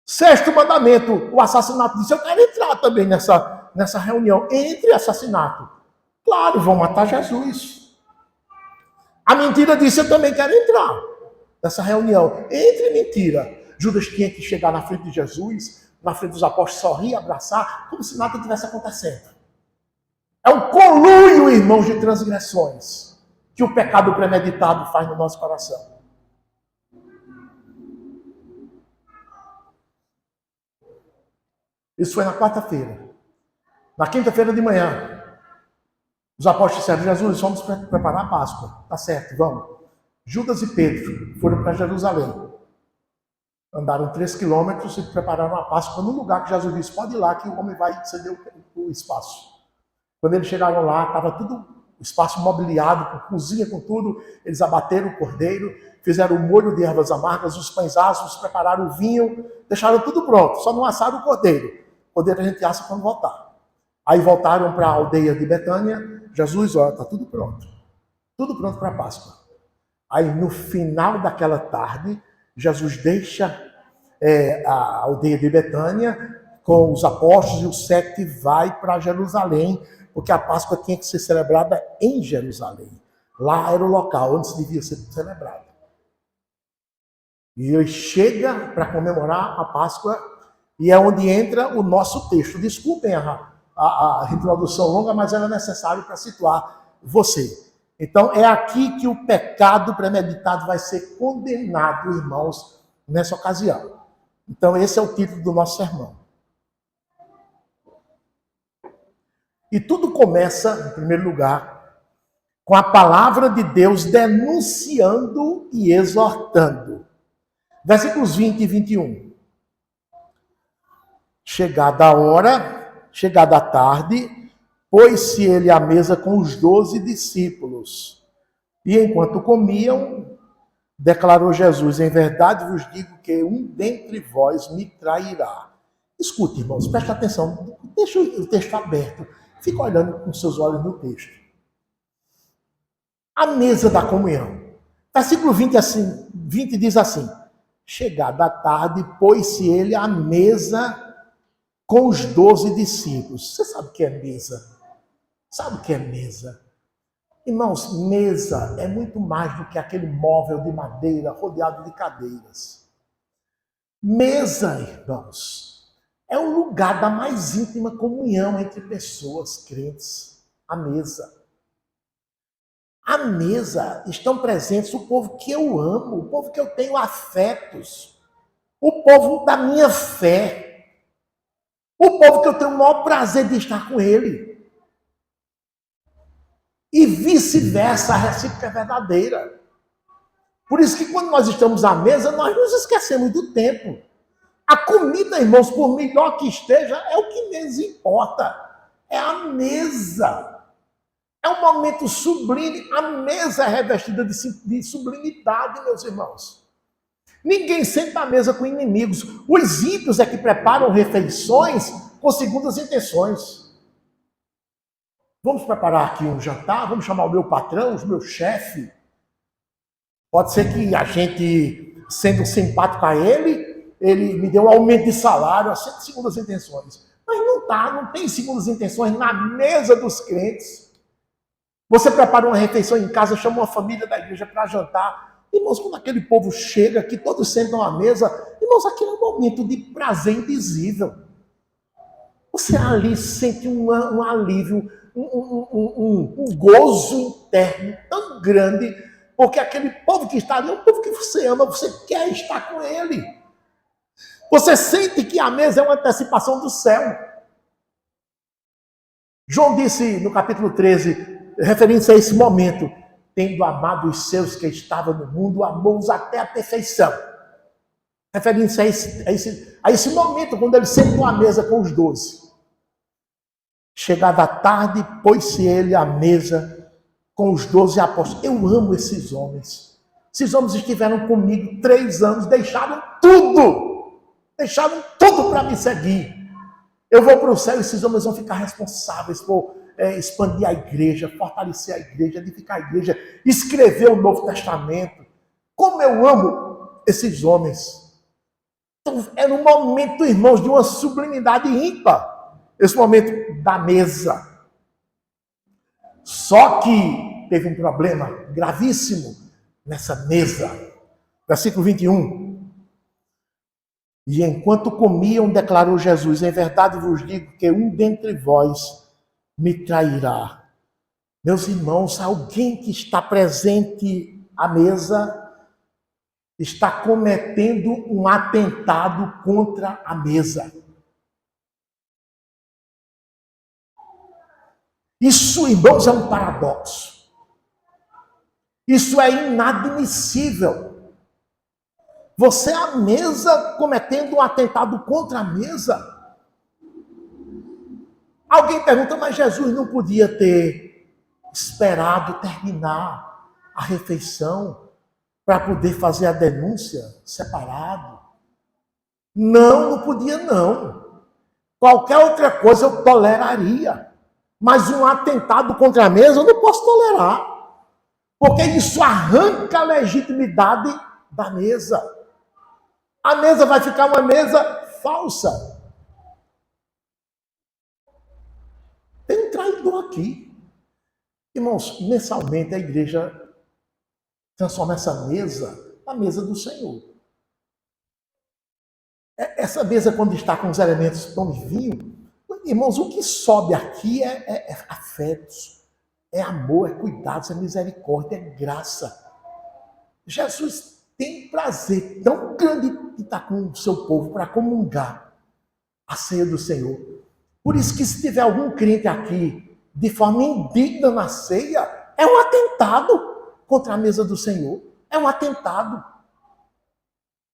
6º mandamento, o assassinato. Disse, eu quero entrar também nessa reunião. Entre assassinato. Claro, vão matar Jesus. A mentira disse, eu também quero entrar nessa reunião. Entre mentira. Judas tinha que chegar na frente de Jesus, na frente dos apóstolos, sorrir, abraçar, como se nada tivesse acontecendo. É um conluio, irmãos, de transgressões que o pecado premeditado faz no nosso coração. Isso foi na quarta-feira. Na quinta-feira de manhã, os apóstolos disseram, Jesus, vamos preparar a Páscoa. Tá certo, vamos. Judas e Pedro foram para Jerusalém. Andaram 3 quilômetros e prepararam a Páscoa no lugar que Jesus disse, pode ir lá que o homem vai ceder o espaço. Quando eles chegaram lá, estava tudo espaço mobiliado, com cozinha, com tudo. Eles abateram o cordeiro, fizeram o molho de ervas amargas, os pães asmos, prepararam o vinho, deixaram tudo pronto, só não assaram o cordeiro. O cordeiro a gente assa quando voltar. Aí voltaram para a aldeia de Betânia. Jesus, olha, está tudo pronto. Tudo pronto para a Páscoa. Aí no final daquela tarde, Jesus deixa a aldeia de Betânia com os apóstolos e os 7 vai para Jerusalém, porque a Páscoa tinha que ser celebrada em Jerusalém. Lá era o local onde se devia ser celebrada. E ele chega para comemorar a Páscoa e é onde entra o nosso texto. Desculpem a introdução longa, mas era necessário para situar você. Então, é aqui que o pecado premeditado vai ser condenado, irmãos, nessa ocasião. Então, esse é o título do nosso sermão. E tudo começa, em primeiro lugar, com a palavra de Deus denunciando e exortando. Versículos 20 e 21. Chegada a hora, chegada a tarde, pôs-se ele à mesa com os 12 discípulos. E enquanto comiam, declarou Jesus: em verdade vos digo que um dentre vós me trairá. Escute, irmãos, preste atenção, deixa o texto aberto, fica olhando com seus olhos no texto. A mesa da comunhão. Versículo 20 diz assim: chegada a tarde, pôs-se ele à mesa com os 12 discípulos. Você sabe o que é mesa? Sabe o que é mesa? Irmãos, mesa é muito mais do que aquele móvel de madeira rodeado de cadeiras. Mesa, irmãos, é o lugar da mais íntima comunhão entre pessoas crentes. A mesa. À mesa estão presentes o povo que eu amo, o povo que eu tenho afetos, o povo da minha fé, o povo que eu tenho o maior prazer de estar com ele. E vice-versa, a recíproca é verdadeira. Por isso que quando nós estamos à mesa, nós nos esquecemos do tempo. A comida, irmãos, por melhor que esteja, é o que menos importa. É a mesa. É um momento sublime. A mesa é revestida de sublimidade, meus irmãos. Ninguém senta à mesa com inimigos. Os ímpios é que preparam refeições com segundas intenções. Vamos preparar aqui um jantar, vamos chamar o meu patrão, o meu chefe. Pode ser que a gente, sendo simpático a ele me dê um aumento de salário, assim, segundas intenções. Mas não tem segundas intenções na mesa dos crentes. Você prepara uma refeição em casa, chama uma família da igreja para jantar. Irmãos, quando aquele povo chega, que todos sentam à mesa, irmãos, aquele é um momento de prazer indizível. Você ali sente um alívio, um gozo interno tão grande, porque aquele povo que está ali é um povo que você ama, você quer estar com ele. Você sente que a mesa é uma antecipação do céu. João disse no capítulo 13, referindo-se a esse momento: tendo amado os seus que estavam no mundo, amou-os até a perfeição. Referindo-se a esse momento, quando ele sentou à mesa com os 12. Chegada a tarde, pôs-se ele à mesa com os 12 apóstolos. Eu amo esses homens. Esses homens estiveram comigo 3 anos, deixaram tudo para me seguir. Eu vou para o céu e esses homens vão ficar responsáveis por expandir a igreja, fortalecer a igreja, edificar a igreja, escrever o Novo Testamento. Como eu amo esses homens. Então, era um momento, irmãos, de uma sublimidade ímpar. Esse momento da mesa. Só que teve um problema gravíssimo nessa mesa. Versículo 21. E enquanto comiam, declarou Jesus: em verdade vos digo que um dentre vós me trairá. Meus irmãos, alguém que está presente à mesa está cometendo um atentado contra a mesa. Isso, irmãos, é um paradoxo. Isso é inadmissível. Você à mesa cometendo um atentado contra a mesa. Alguém pergunta, mas Jesus não podia ter esperado terminar a refeição para poder fazer a denúncia separado. Não, não podia não. Qualquer outra coisa eu toleraria. Mas um atentado contra a mesa eu não posso tolerar. Porque isso arranca a legitimidade da mesa. A mesa vai ficar uma mesa falsa. Tem um traidor aqui. Irmãos, mensalmente a igreja transforma essa mesa na mesa do Senhor. Essa mesa, quando está com os elementos pão e vinho, irmãos, o que sobe aqui é afetos, é amor, é cuidados, é misericórdia, é graça. Jesus tem prazer tão grande de estar com o seu povo para comungar a ceia do Senhor. Por isso que se tiver algum crente aqui de forma indigna na ceia, é um atentado contra a mesa do Senhor. É um atentado.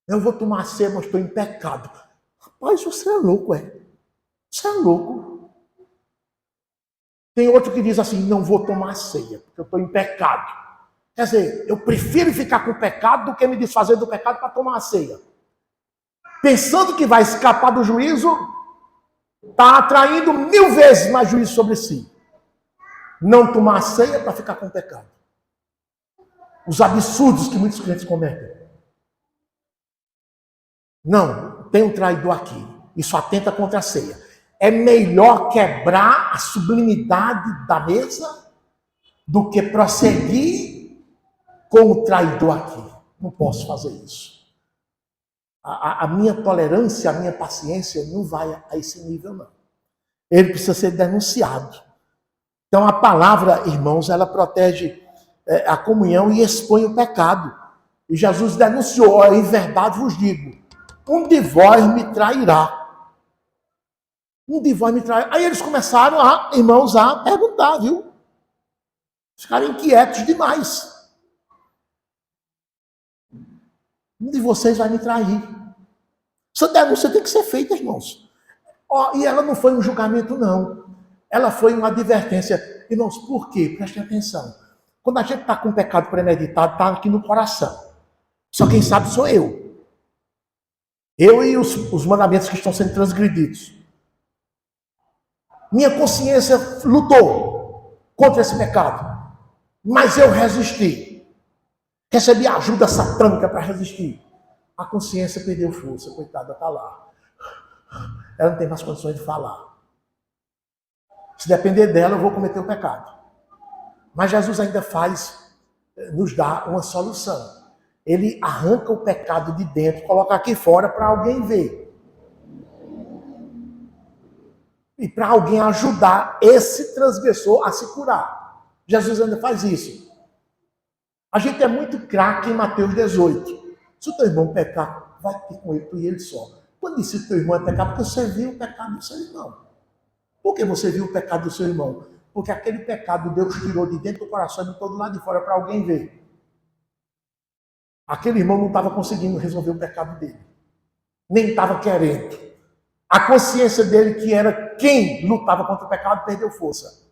Eu vou tomar ceia, mas estou em pecado. Rapaz, você é louco, é? Você é louco. Tem outro que diz assim, não vou tomar ceia, porque eu estou em pecado. Quer dizer, eu prefiro ficar com o pecado do que me desfazer do pecado para tomar a ceia. Pensando que vai escapar do juízo, está atraindo 1000 vezes mais juízo sobre si. Não tomar a ceia para ficar com o pecado. Os absurdos que muitos crentes cometem. Não, tem um traidor aqui. Isso atenta contra a ceia. É melhor quebrar a sublimidade da mesa do que prosseguir com o traidor aqui. Não posso fazer isso. A minha tolerância, a minha paciência não vai a esse nível, não. Ele precisa ser denunciado. Então, a palavra, irmãos, ela protege a comunhão e expõe o pecado. E Jesus denunciou, em verdade vos digo, um de vós me trairá. Um de vós me trairá. Aí eles começaram, irmãos, a perguntar, viu? Ficaram inquietos demais. Um de vocês vai me trair. Essa denúncia tem que ser feita, irmãos. E ela não foi um julgamento, não. Ela foi uma advertência. Irmãos, por quê? Prestem atenção. Quando a gente está com um pecado premeditado, está aqui no coração. Só quem sabe sou eu. Eu e os mandamentos que estão sendo transgredidos. Minha consciência lutou contra esse pecado. Mas eu resisti. Recebi ajuda satânica para resistir. A consciência perdeu força. Coitada, está lá. Ela não tem mais condições de falar. Se depender dela, eu vou cometer o pecado. Mas Jesus ainda nos dá uma solução. Ele arranca o pecado de dentro, coloca aqui fora para alguém ver. E para alguém ajudar esse transgressor a se curar. Jesus ainda faz isso. A gente é muito craque em Mateus 18. Se o teu irmão pecar, vai ter com ele, tu e ele só. Quando disse que o teu irmão é pecado, porque você viu o pecado do seu irmão. Por que você viu o pecado do seu irmão? Porque aquele pecado Deus tirou de dentro do coração e botou do lado de fora para alguém ver. Aquele irmão não estava conseguindo resolver o pecado dele. Nem estava querendo. A consciência dele, que era quem lutava contra o pecado, perdeu força.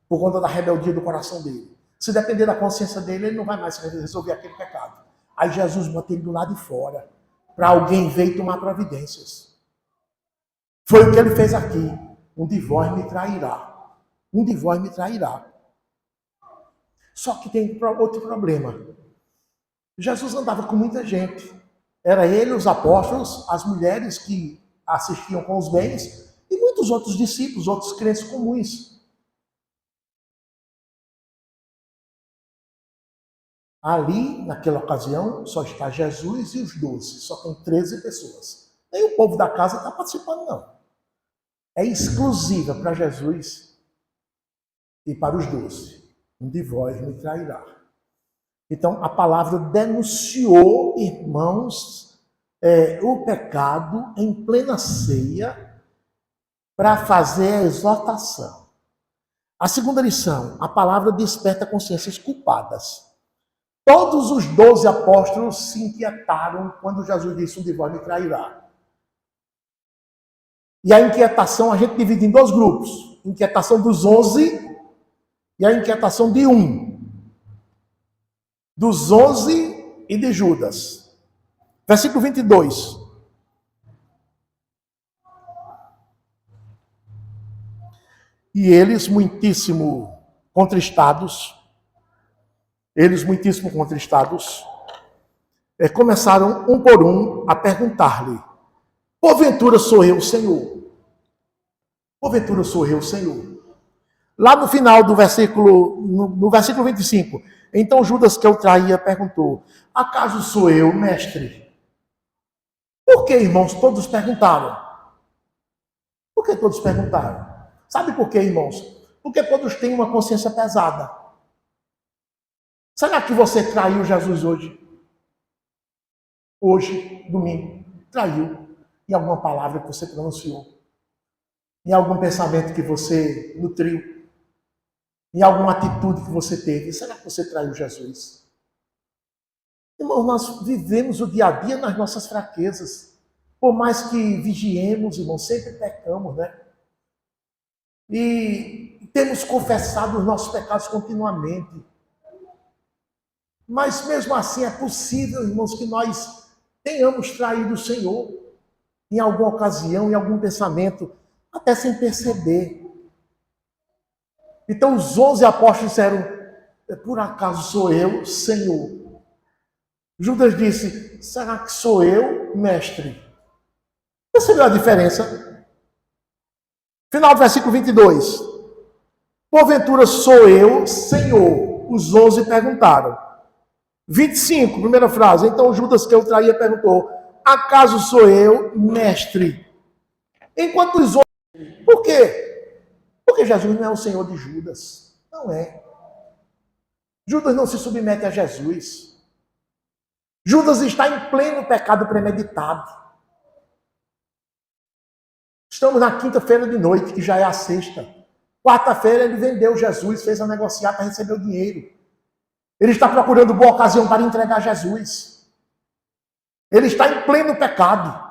Por conta da rebeldia do coração dele. Se depender da consciência dele, ele não vai mais resolver aquele pecado. Aí Jesus bota ele do lado de fora. Para alguém ver e tomar providências. Foi o que ele fez aqui. Um de vós me trairá. Um de vós me trairá. Só que tem outro problema. Jesus andava com muita gente. Era ele, os apóstolos, as mulheres que assistiam com os bens e muitos outros discípulos, outros crentes comuns. Ali, naquela ocasião, só está Jesus e os 12. Só tem 13 pessoas. Nem o povo da casa está participando, não. É exclusiva para Jesus e para os 12. Um de vós me trairá. Então, a palavra denunciou, irmãos, o pecado em plena ceia para fazer a exortação. A segunda lição, a palavra desperta consciências culpadas. Todos os 12 apóstolos se inquietaram quando Jesus disse, um de vós me trairá. E a inquietação a gente divide em 2 grupos. Inquietação dos 11 e a inquietação de um, dos 11 e de Judas. Versículo 22. E eles muitíssimo contristados, começaram um por um a perguntar-lhe: porventura sou eu, Senhor? Porventura sou eu, Senhor? Lá no final do versículo, no versículo 25, então Judas, que o traía, perguntou: acaso sou eu, mestre? Por que, irmãos, todos perguntaram? Por que todos perguntaram? Sabe por quê, irmãos? Porque todos têm uma consciência pesada. Será que você traiu Jesus hoje? Hoje, domingo, traiu em alguma palavra que você pronunciou, em algum pensamento que você nutriu, em alguma atitude que você teve. Será que você traiu Jesus? Irmãos, nós vivemos o dia a dia nas nossas fraquezas. Por mais que vigiemos, irmãos, sempre pecamos, né? E temos confessado os nossos pecados continuamente. Mas mesmo assim é possível, irmãos, que nós tenhamos traído o Senhor em alguma ocasião, em algum pensamento, até sem perceber. Então os 11 apóstolos disseram: por acaso sou eu, Senhor? Judas disse: será que sou eu, mestre? Percebeu a diferença? Final do versículo 22. Porventura sou eu, Senhor? Os 11 perguntaram. 25, primeira frase. Então Judas, que o traía, perguntou: acaso sou eu, mestre? Enquanto os 11... Por quê? Porque Jesus não é o Senhor de Judas. Não é. Judas não se submete a Jesus. Judas está em pleno pecado premeditado. Estamos na quinta-feira de noite, que já é a sexta. Quarta-feira ele vendeu Jesus, fez a negociar para receber o dinheiro. Ele está procurando boa ocasião para entregar Jesus. Ele está em pleno pecado.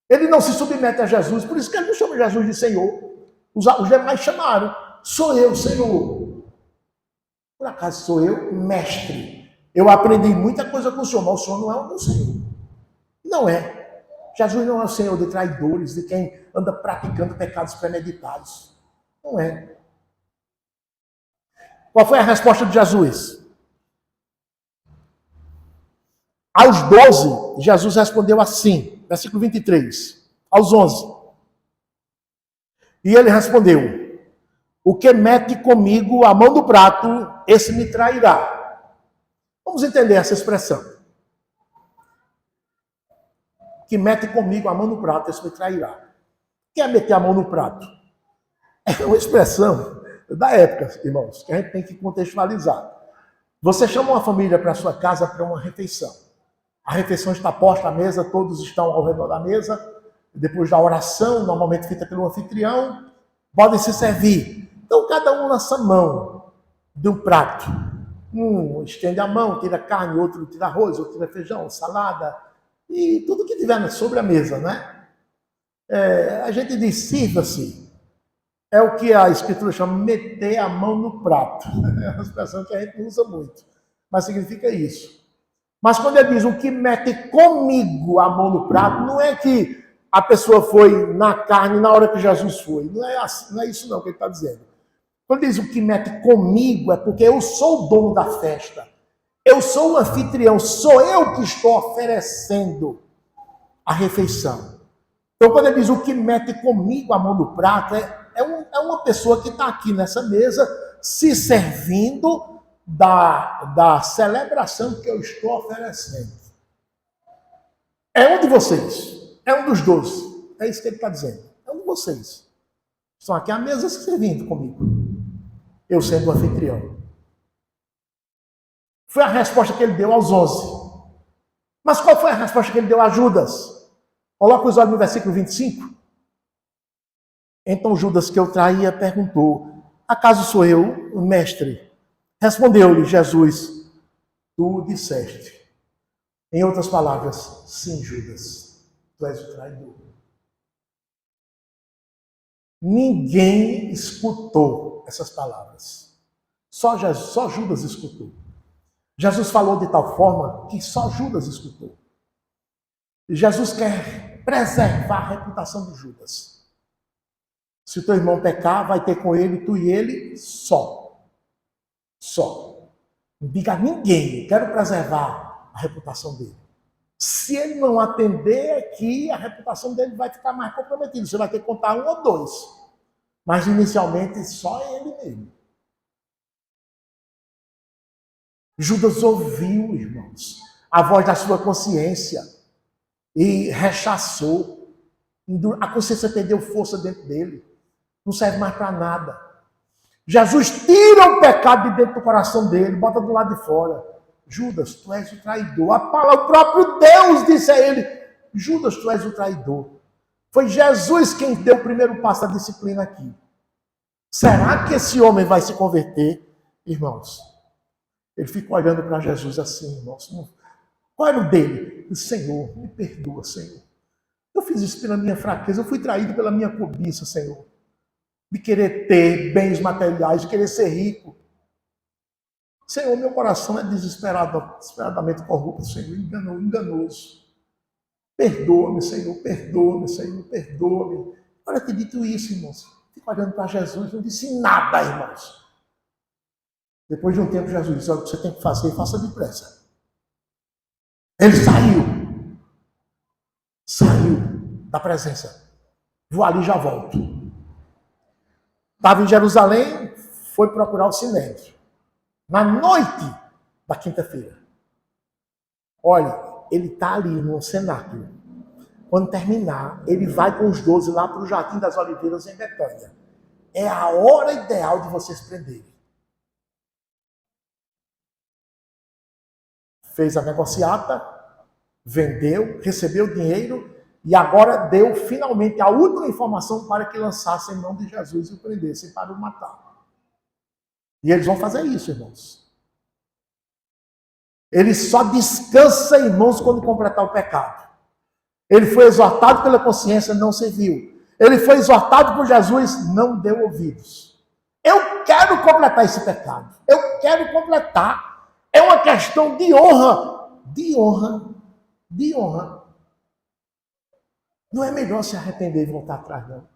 Ele não se submete a Jesus, por isso que ele não chama Jesus de Senhor. Os demais chamaram: sou eu, Senhor. Por acaso sou eu, mestre? Eu aprendi muita coisa com o Senhor, mas o Senhor não é o meu Senhor. Não é. Jesus não é o Senhor de traidores, de quem anda praticando pecados premeditados. Não é. Qual foi a resposta de Jesus? Aos 12, Jesus respondeu assim, versículo 23. Aos 11. E ele respondeu: o que mete comigo a mão no prato, esse me trairá. Vamos entender essa expressão. Que mete comigo a mão no prato, esse me trairá. O que é meter a mão no prato? É uma expressão da época, irmãos, que a gente tem que contextualizar. Você chama uma família para a sua casa para uma refeição. A refeição está posta à mesa, todos estão ao redor da mesa. Depois da oração, normalmente feita pelo anfitrião, podem se servir. Então, cada um lança a mão de um prato. Um estende a mão, tira carne, outro tira arroz, outro tira feijão, salada, e tudo que tiver sobre a mesa, né? A gente diz: sirva-se. É o que a Escritura chama meter a mão no prato. É uma expressão que a gente não usa muito, mas significa isso. Mas quando ele diz o que mete comigo a mão no prato, não é que a pessoa foi na carne na hora que Jesus foi. Não é, assim, não é isso não que ele está dizendo. Quando ele diz o que mete comigo, é porque eu sou o dono da festa. Eu sou o anfitrião, sou eu que estou oferecendo a refeição. Então, quando ele diz o que mete comigo a mão no prato, é uma pessoa que está aqui nessa mesa se servindo da celebração que eu estou oferecendo. É um de vocês, é um dos 12. É isso que ele está dizendo. É um de vocês. Estão aqui à mesa se servindo comigo. Eu sendo o anfitrião. Foi a resposta que ele deu aos 11. Mas qual foi a resposta que ele deu a Judas? Coloca os olhos no versículo 25. Então Judas, que eu traía, perguntou: acaso sou eu, o mestre? Respondeu-lhe Jesus: tu disseste. Em outras palavras: sim, Judas, tu és o traidor. Ninguém escutou essas palavras. Só Judas escutou. Jesus falou de tal forma que só Judas escutou. E Jesus quer preservar a reputação de Judas. Se o teu irmão pecar, vai ter com ele, tu e ele, só. Só. Não diga a ninguém, eu quero preservar a reputação dele. Se ele não atender aqui, a reputação dele vai ficar mais comprometida. Você vai ter que contar 1 ou 2. Mas inicialmente só ele mesmo. Judas ouviu, irmãos, a voz da sua consciência e rechaçou. A consciência perdeu força dentro dele. Não serve mais para nada. Jesus tira o pecado de dentro do coração dele, bota do lado de fora. Judas, tu és o traidor. O próprio Deus disse a ele, Judas, tu és o traidor. Foi Jesus quem deu o primeiro passo da disciplina aqui. Será que esse homem vai se converter? Irmãos, ele fica olhando para Jesus assim, irmãos. Qual era o dele? Senhor, me perdoa, Senhor. Eu fiz isso pela minha fraqueza, eu fui traído pela minha cobiça, Senhor. De querer ter bens materiais, de querer ser rico. Senhor, meu coração é desesperadamente corrupto, Senhor, enganoso. Perdoa-me, Senhor, perdoa-me, Senhor, perdoa-me. Olha, ter dito isso, irmãos. Fico olhando para Jesus, não disse nada, irmãos. Depois de um tempo, Jesus disse, olha, o que você tem que fazer, faça depressa. Ele saiu da presença. Vou ali e já volto. Estava em Jerusalém, foi procurar o Sinédrio. Na noite da quinta-feira. Olha, ele está ali no cenáculo. Quando terminar, ele vai com os 12 lá para o Jardim das Oliveiras em Betânia. É a hora ideal de vocês prenderem. Fez a negociata, vendeu, recebeu o dinheiro e agora deu finalmente a última informação para que lançassem em mão de Jesus e o prendessem para o matar. E eles vão fazer isso, irmãos. Ele só descansa, irmãos, quando completar o pecado. Ele foi exortado pela consciência, não serviu. Ele foi exortado por Jesus, não deu ouvidos. Eu quero completar esse pecado. Eu quero completar. É uma questão de honra. De honra. De honra. Não é melhor se arrepender e voltar atrás, não.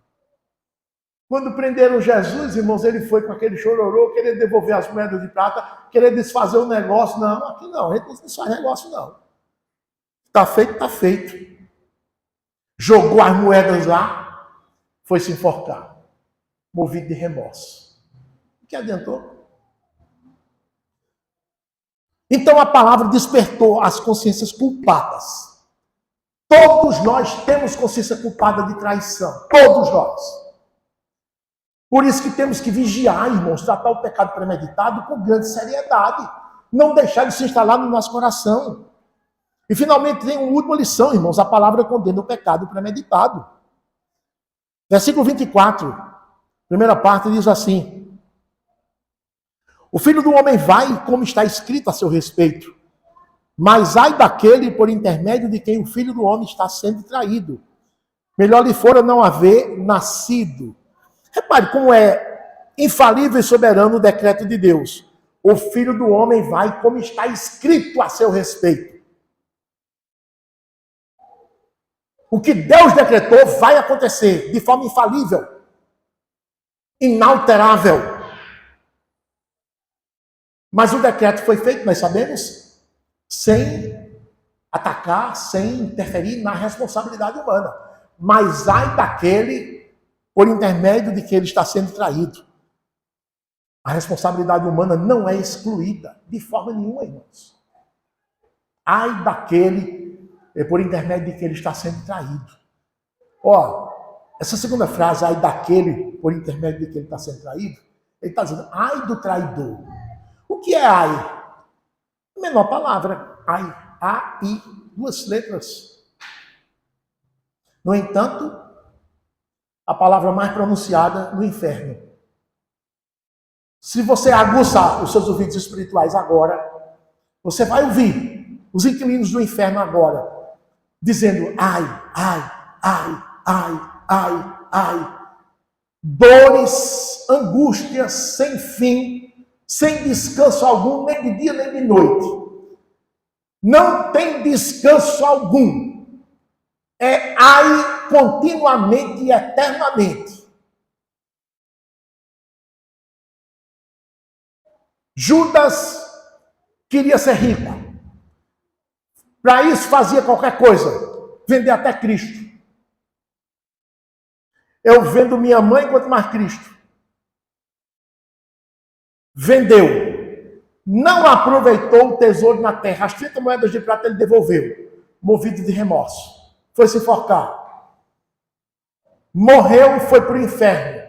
Quando prenderam Jesus, irmãos, ele foi com aquele chororô, querer devolver as moedas de prata, querer desfazer o negócio. Não, aqui não, a gente não desfaz negócio, não. Está feito, está feito. Jogou as moedas lá, foi se enforcar, movido de remorso. O que adiantou? Então a palavra despertou as consciências culpadas. Todos nós temos consciência culpada de traição. Todos nós. Por isso que temos que vigiar, irmãos, tratar o pecado premeditado com grande seriedade. Não deixar de se instalar no nosso coração. E finalmente tem uma última lição, irmãos. A palavra condena o pecado premeditado. Versículo 24, primeira parte, diz assim: o Filho do Homem vai, como está escrito a seu respeito. Mas ai daquele por intermédio de quem o Filho do Homem está sendo traído. Melhor lhe fora não haver nascido. Repare como é infalível e soberano o decreto de Deus. O Filho do Homem vai, como está escrito a seu respeito. O que Deus decretou vai acontecer de forma infalível, inalterável. Mas o decreto foi feito, nós sabemos, sem atacar, sem interferir na responsabilidade humana. Mas ai daquele por intermédio de que ele está sendo traído. A responsabilidade humana não é excluída de forma nenhuma, irmãos. Ai daquele por intermédio de que ele está sendo traído. Ó, essa segunda frase, ai daquele por intermédio de que ele está sendo traído, ele está dizendo, ai do traidor. O que é ai? Menor palavra. Ai, A-I, 2 letras. No entanto, a palavra mais pronunciada no inferno. Se você aguçar os seus ouvidos espirituais agora, você vai ouvir os inquilinos do inferno agora, dizendo ai, ai, ai, ai, ai, ai. dores, angústias sem fim, sem descanso algum, nem de dia nem de noite. Não tem descanso algum. É ai continuamente e eternamente. Judas queria ser rico. Para isso fazia qualquer coisa, vender até Cristo. Eu vendo minha mãe quanto mais Cristo. Vendeu. Não aproveitou o tesouro na terra. As 30 moedas de prata ele devolveu, movido de remorso. Foi se enforcar. Morreu e foi para o inferno.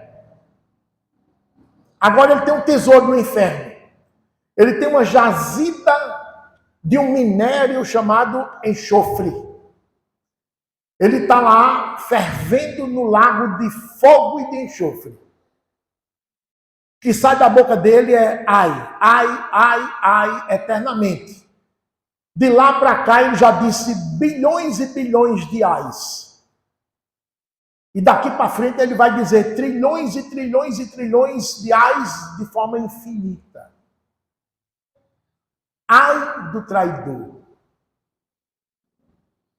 Agora ele tem um tesouro no inferno. Ele tem uma jazida de um minério chamado enxofre. Ele está lá fervendo no lago de fogo e de enxofre. O que sai da boca dele é ai, ai, ai, ai, eternamente. De lá para cá ele já disse bilhões e bilhões de ais. E daqui para frente ele vai dizer trilhões e trilhões e trilhões de ais de forma infinita. Ai do traidor.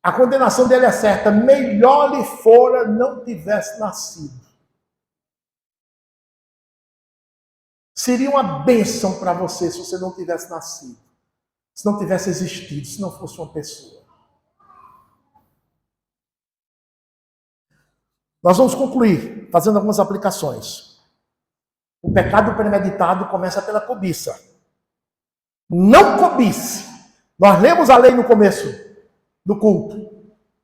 A condenação dele é certa. Melhor lhe fora não tivesse nascido. Seria uma bênção para você se você não tivesse nascido. Se não tivesse existido, se não fosse uma pessoa. Nós vamos concluir fazendo algumas aplicações. O pecado premeditado começa pela cobiça. Não cobice. Nós lemos a lei no começo do culto.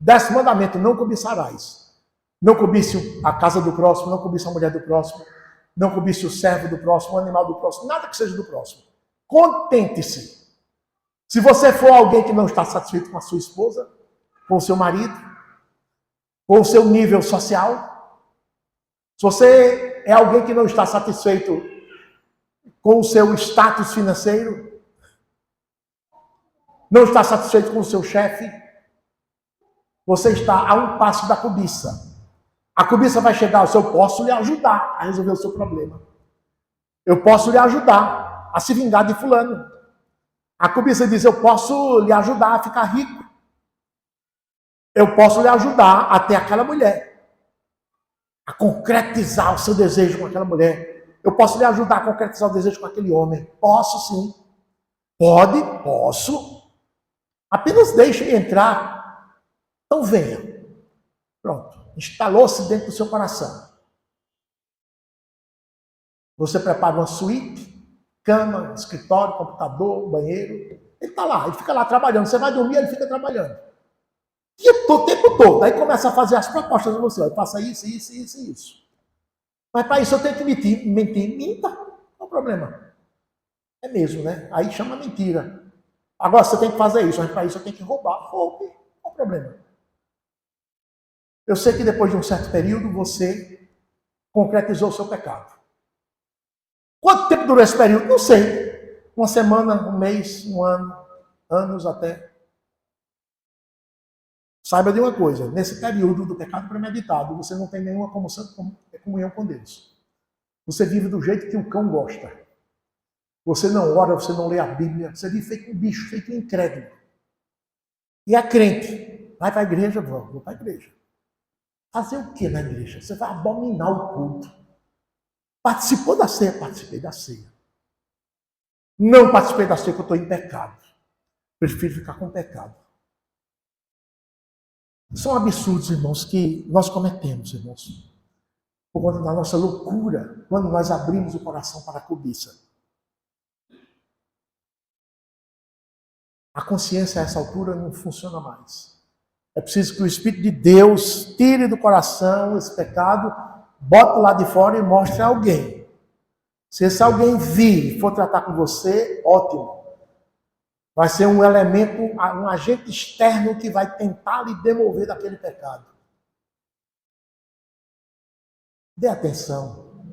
10º mandamento, não cobiçarás. Não cobice a casa do próximo, não cobice a mulher do próximo, não cobice o servo do próximo, o animal do próximo, nada que seja do próximo. Contente-se. Se você for alguém que não está satisfeito com a sua esposa, com o seu marido, com o seu nível social, se você é alguém que não está satisfeito com o seu status financeiro, não está satisfeito com o seu chefe, você está a um passo da cobiça. A cobiça vai chegar, eu posso lhe ajudar a resolver o seu problema. Eu posso lhe ajudar a se vingar de fulano. A cobiça diz, eu posso lhe ajudar a ficar rico. Eu posso lhe ajudar a ter aquela mulher. A concretizar o seu desejo com aquela mulher. Eu posso lhe ajudar a concretizar o desejo com aquele homem. Posso sim. Pode, posso. Apenas deixe-me entrar. Então venha. Pronto. Instalou-se dentro do seu coração. Você prepara uma suíte, cama, escritório, computador, banheiro. Ele está lá, ele fica lá trabalhando. Você vai dormir, ele fica trabalhando. E o tempo todo. Aí começa a fazer as propostas de você. Faça isso, isso, isso e isso. Mas para isso eu tenho que mentir. Minta. Qual é o problema? É mesmo, né? Aí chama mentira. Agora você tem que fazer isso. Mas para isso eu tenho que roubar. Roube. Qual é o problema? Eu sei que depois de um certo período você concretizou o seu pecado. Quanto tempo durou esse período? Não sei. Uma semana, um mês, um ano, anos até. Saiba de uma coisa, nesse período do pecado premeditado, você não tem nenhuma comunhão com Deus. Você vive do jeito que o cão gosta. Você não ora, você não lê a Bíblia, você vive feito um bicho, feito um incrédulo. E é crente. Vai para a igreja, vou para a igreja. Fazer o que na igreja? Você vai abominar o culto. Participou da ceia? Participei da ceia. Não participei da ceia porque eu estou em pecado. Prefiro ficar com pecado. São absurdos, irmãos, que nós cometemos, irmãos. Por conta da nossa loucura, quando nós abrimos o coração para a cobiça. A consciência a essa altura não funciona mais. É preciso que o Espírito de Deus tire do coração esse pecado, bote lá de fora e mostre a alguém. Se esse alguém vir e for tratar com você, ótimo. Vai ser um elemento, um agente externo que vai tentar lhe demover daquele pecado. Dê atenção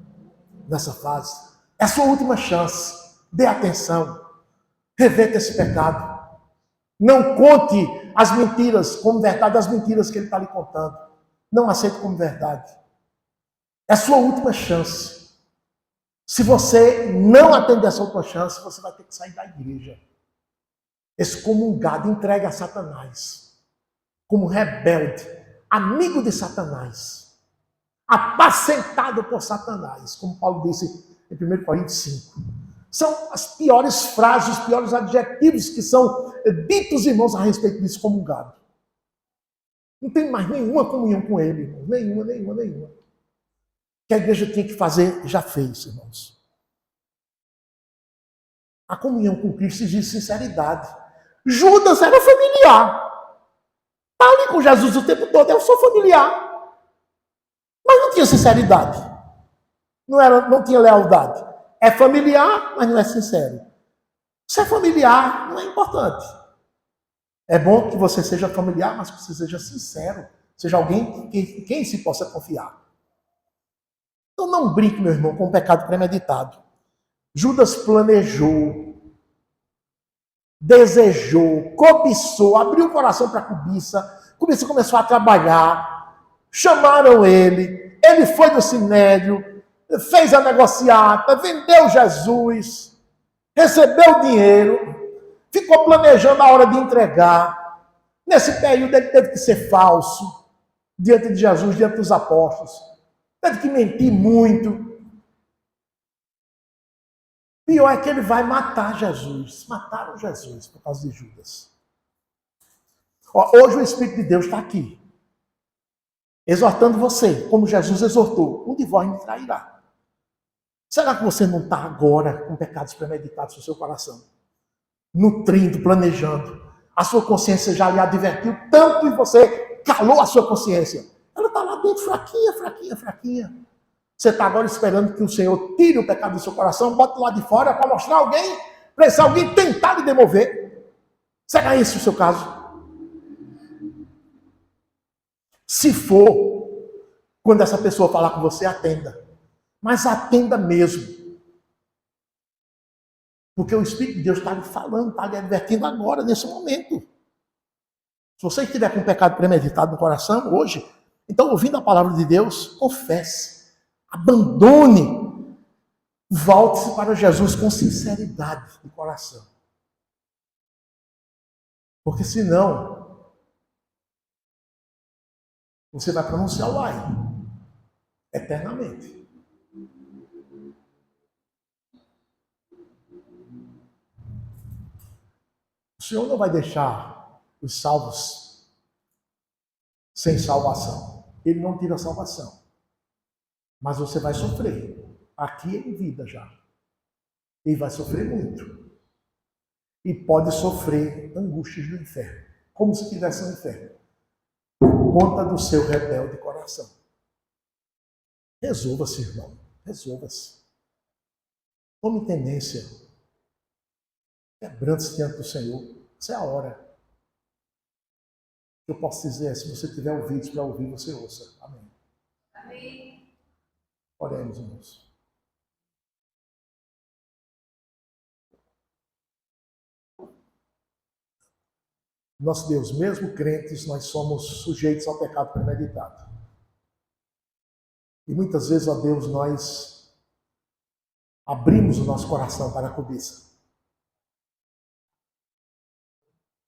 nessa fase. É a sua última chance. Dê atenção. Reverta esse pecado. Não conte as mentiras como verdade, as mentiras que ele está lhe contando. Não aceite como verdade. É a sua última chance. Se você não atender essa última chance, você vai ter que sair da igreja. Excomungado, entregue a Satanás. Como rebelde, amigo de Satanás. Apacentado por Satanás. Como Paulo disse em 1 Coríntios 5. São as piores frases, os piores adjetivos que são ditos, irmãos, a respeito de excomungado. Não tem mais nenhuma comunhão com ele, irmãos. Nenhuma. O que a igreja tinha que fazer, já fez, irmãos. A comunhão com Cristo exige sinceridade. Judas era familiar. Está ali com Jesus o tempo todo. Eu sou familiar. Mas não tinha sinceridade. Não tinha lealdade. É familiar, mas não é sincero. Ser familiar não é importante. É bom que você seja familiar, mas que você seja sincero. Seja alguém em quem se possa confiar. Então não brinque, meu irmão, com o pecado premeditado. Judas planejou, desejou, cobiçou, abriu o coração para a cobiça começou a trabalhar, chamaram ele foi no sinédrio, fez a negociata, vendeu Jesus, recebeu o dinheiro, ficou planejando a hora de entregar. Nesse período ele teve que ser falso, diante de Jesus, diante dos apóstolos. Teve que mentir muito. Pior é que ele vai matar Jesus. Mataram Jesus por causa de Judas. Hoje o Espírito de Deus está aqui, exortando você, como Jesus exortou: um de vós me trairá. Será que você não está agora com pecados premeditados no seu coração? Nutrindo, planejando. A sua consciência já lhe advertiu tanto e você calou a sua consciência. Ela está lá dentro, fraquinha. Você está agora esperando que o Senhor tire o pecado do seu coração, bote lá de fora para mostrar alguém, para esse alguém tentar lhe demover. Será esse o seu caso? Se for, quando essa pessoa falar com você, atenda. Mas atenda mesmo. Porque o Espírito de Deus está lhe falando, está lhe advertindo agora, nesse momento. Se você estiver com um pecado premeditado no coração, hoje, então, ouvindo a palavra de Deus, confesse. Abandone. Volte-se para Jesus com sinceridade de coração. Porque senão, você vai pronunciar o ai eternamente. O Senhor não vai deixar os salvos sem salvação. Ele não tira a salvação. Mas você vai sofrer. Aqui em vida já. E vai sofrer muito. E pode sofrer angústias do inferno. Como se estivesse no inferno. Por conta do seu rebelde coração. Resolva-se, irmão. Resolva-se. Tome tendência. Quebrante-se diante do Senhor. Essa é a hora. O que eu posso dizer é, se você tiver ouvidos para ouvir, você ouça. Amém. Amém. Oremos, irmãos. Nosso Deus, mesmo crentes, nós somos sujeitos ao pecado premeditado. E muitas vezes, ó Deus, nós abrimos o nosso coração para a cobiça.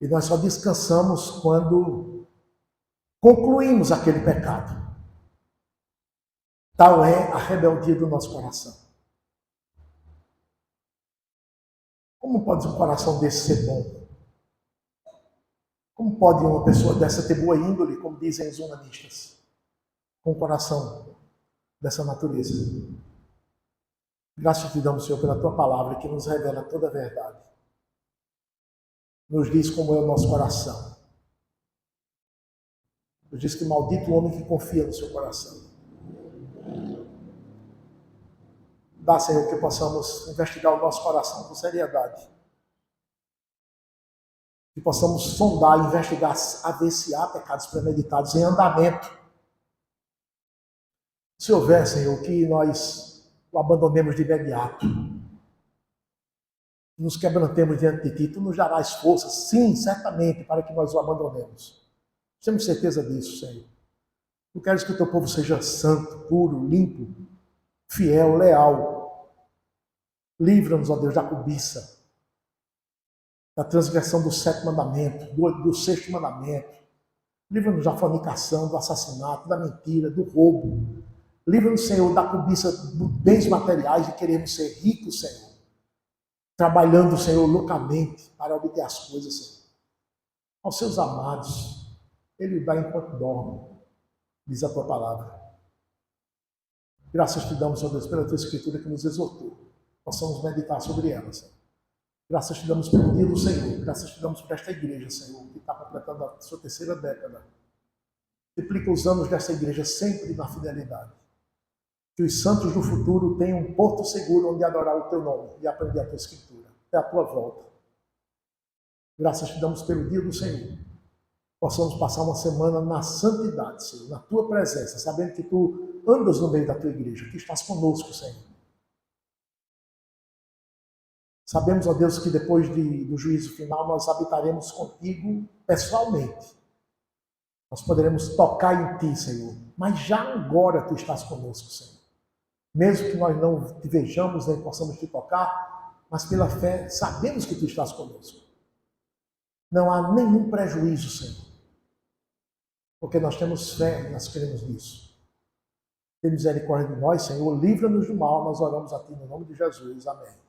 E nós só descansamos quando concluímos aquele pecado. Tal é a rebeldia do nosso coração. Como pode um coração desse ser bom? Como pode uma pessoa dessa ter boa índole, como dizem os humanistas, com um coração dessa natureza? Graças te damos, Senhor, pela tua palavra que nos revela toda a verdade. Nos diz como é o nosso coração. Nos diz que maldito o homem que confia no seu coração. Dá, Senhor, que possamos investigar o nosso coração com seriedade. Que possamos sondar, investigar, a ver se há pecados premeditados em andamento. Se houver, Senhor, que nós o abandonemos de imediato. Nos quebrantemos diante de Ti. Tu nos darás forças, sim, certamente, para que nós o abandonemos. Temos certeza disso, Senhor. Tu queres que o teu povo seja santo, puro, limpo, fiel, leal. Livra-nos, ó Deus, da cobiça, da transgressão do 7º mandamento, do 6º mandamento. Livra-nos da fornicação, do assassinato, da mentira, do roubo. Livra-nos, Senhor, da cobiça dos bens materiais, de querermos ser ricos, Senhor. Trabalhando, Senhor, loucamente para obter as coisas, Senhor. Aos seus amados, Ele o dá enquanto dorme, diz a tua palavra. Graças te damos, ó Deus, pela tua escritura que nos exortou. Possamos meditar sobre ela, Senhor. Graças te damos pelo dia do Senhor. Graças te damos por esta igreja, Senhor, que está completando a sua 3ª década. Multiplica os anos desta igreja sempre na fidelidade. Que os santos do futuro tenham um porto seguro onde adorar o teu nome e aprender a tua escritura. Até a tua volta. Graças te damos pelo dia do Senhor. Possamos passar uma semana na santidade, Senhor, na tua presença, sabendo que tu andas no meio da tua igreja, que estás conosco, Senhor. Sabemos, ó Deus, que depois do juízo final nós habitaremos contigo pessoalmente. Nós poderemos tocar em ti, Senhor. Mas já agora tu estás conosco, Senhor. Mesmo que nós não te vejamos, nem possamos te tocar, mas pela fé sabemos que tu estás conosco. Não há nenhum prejuízo, Senhor. Porque nós temos fé e nós cremos nisso. Tem misericórdia de nós, Senhor. Livra-nos do mal. Nós oramos a ti no nome de Jesus. Amém.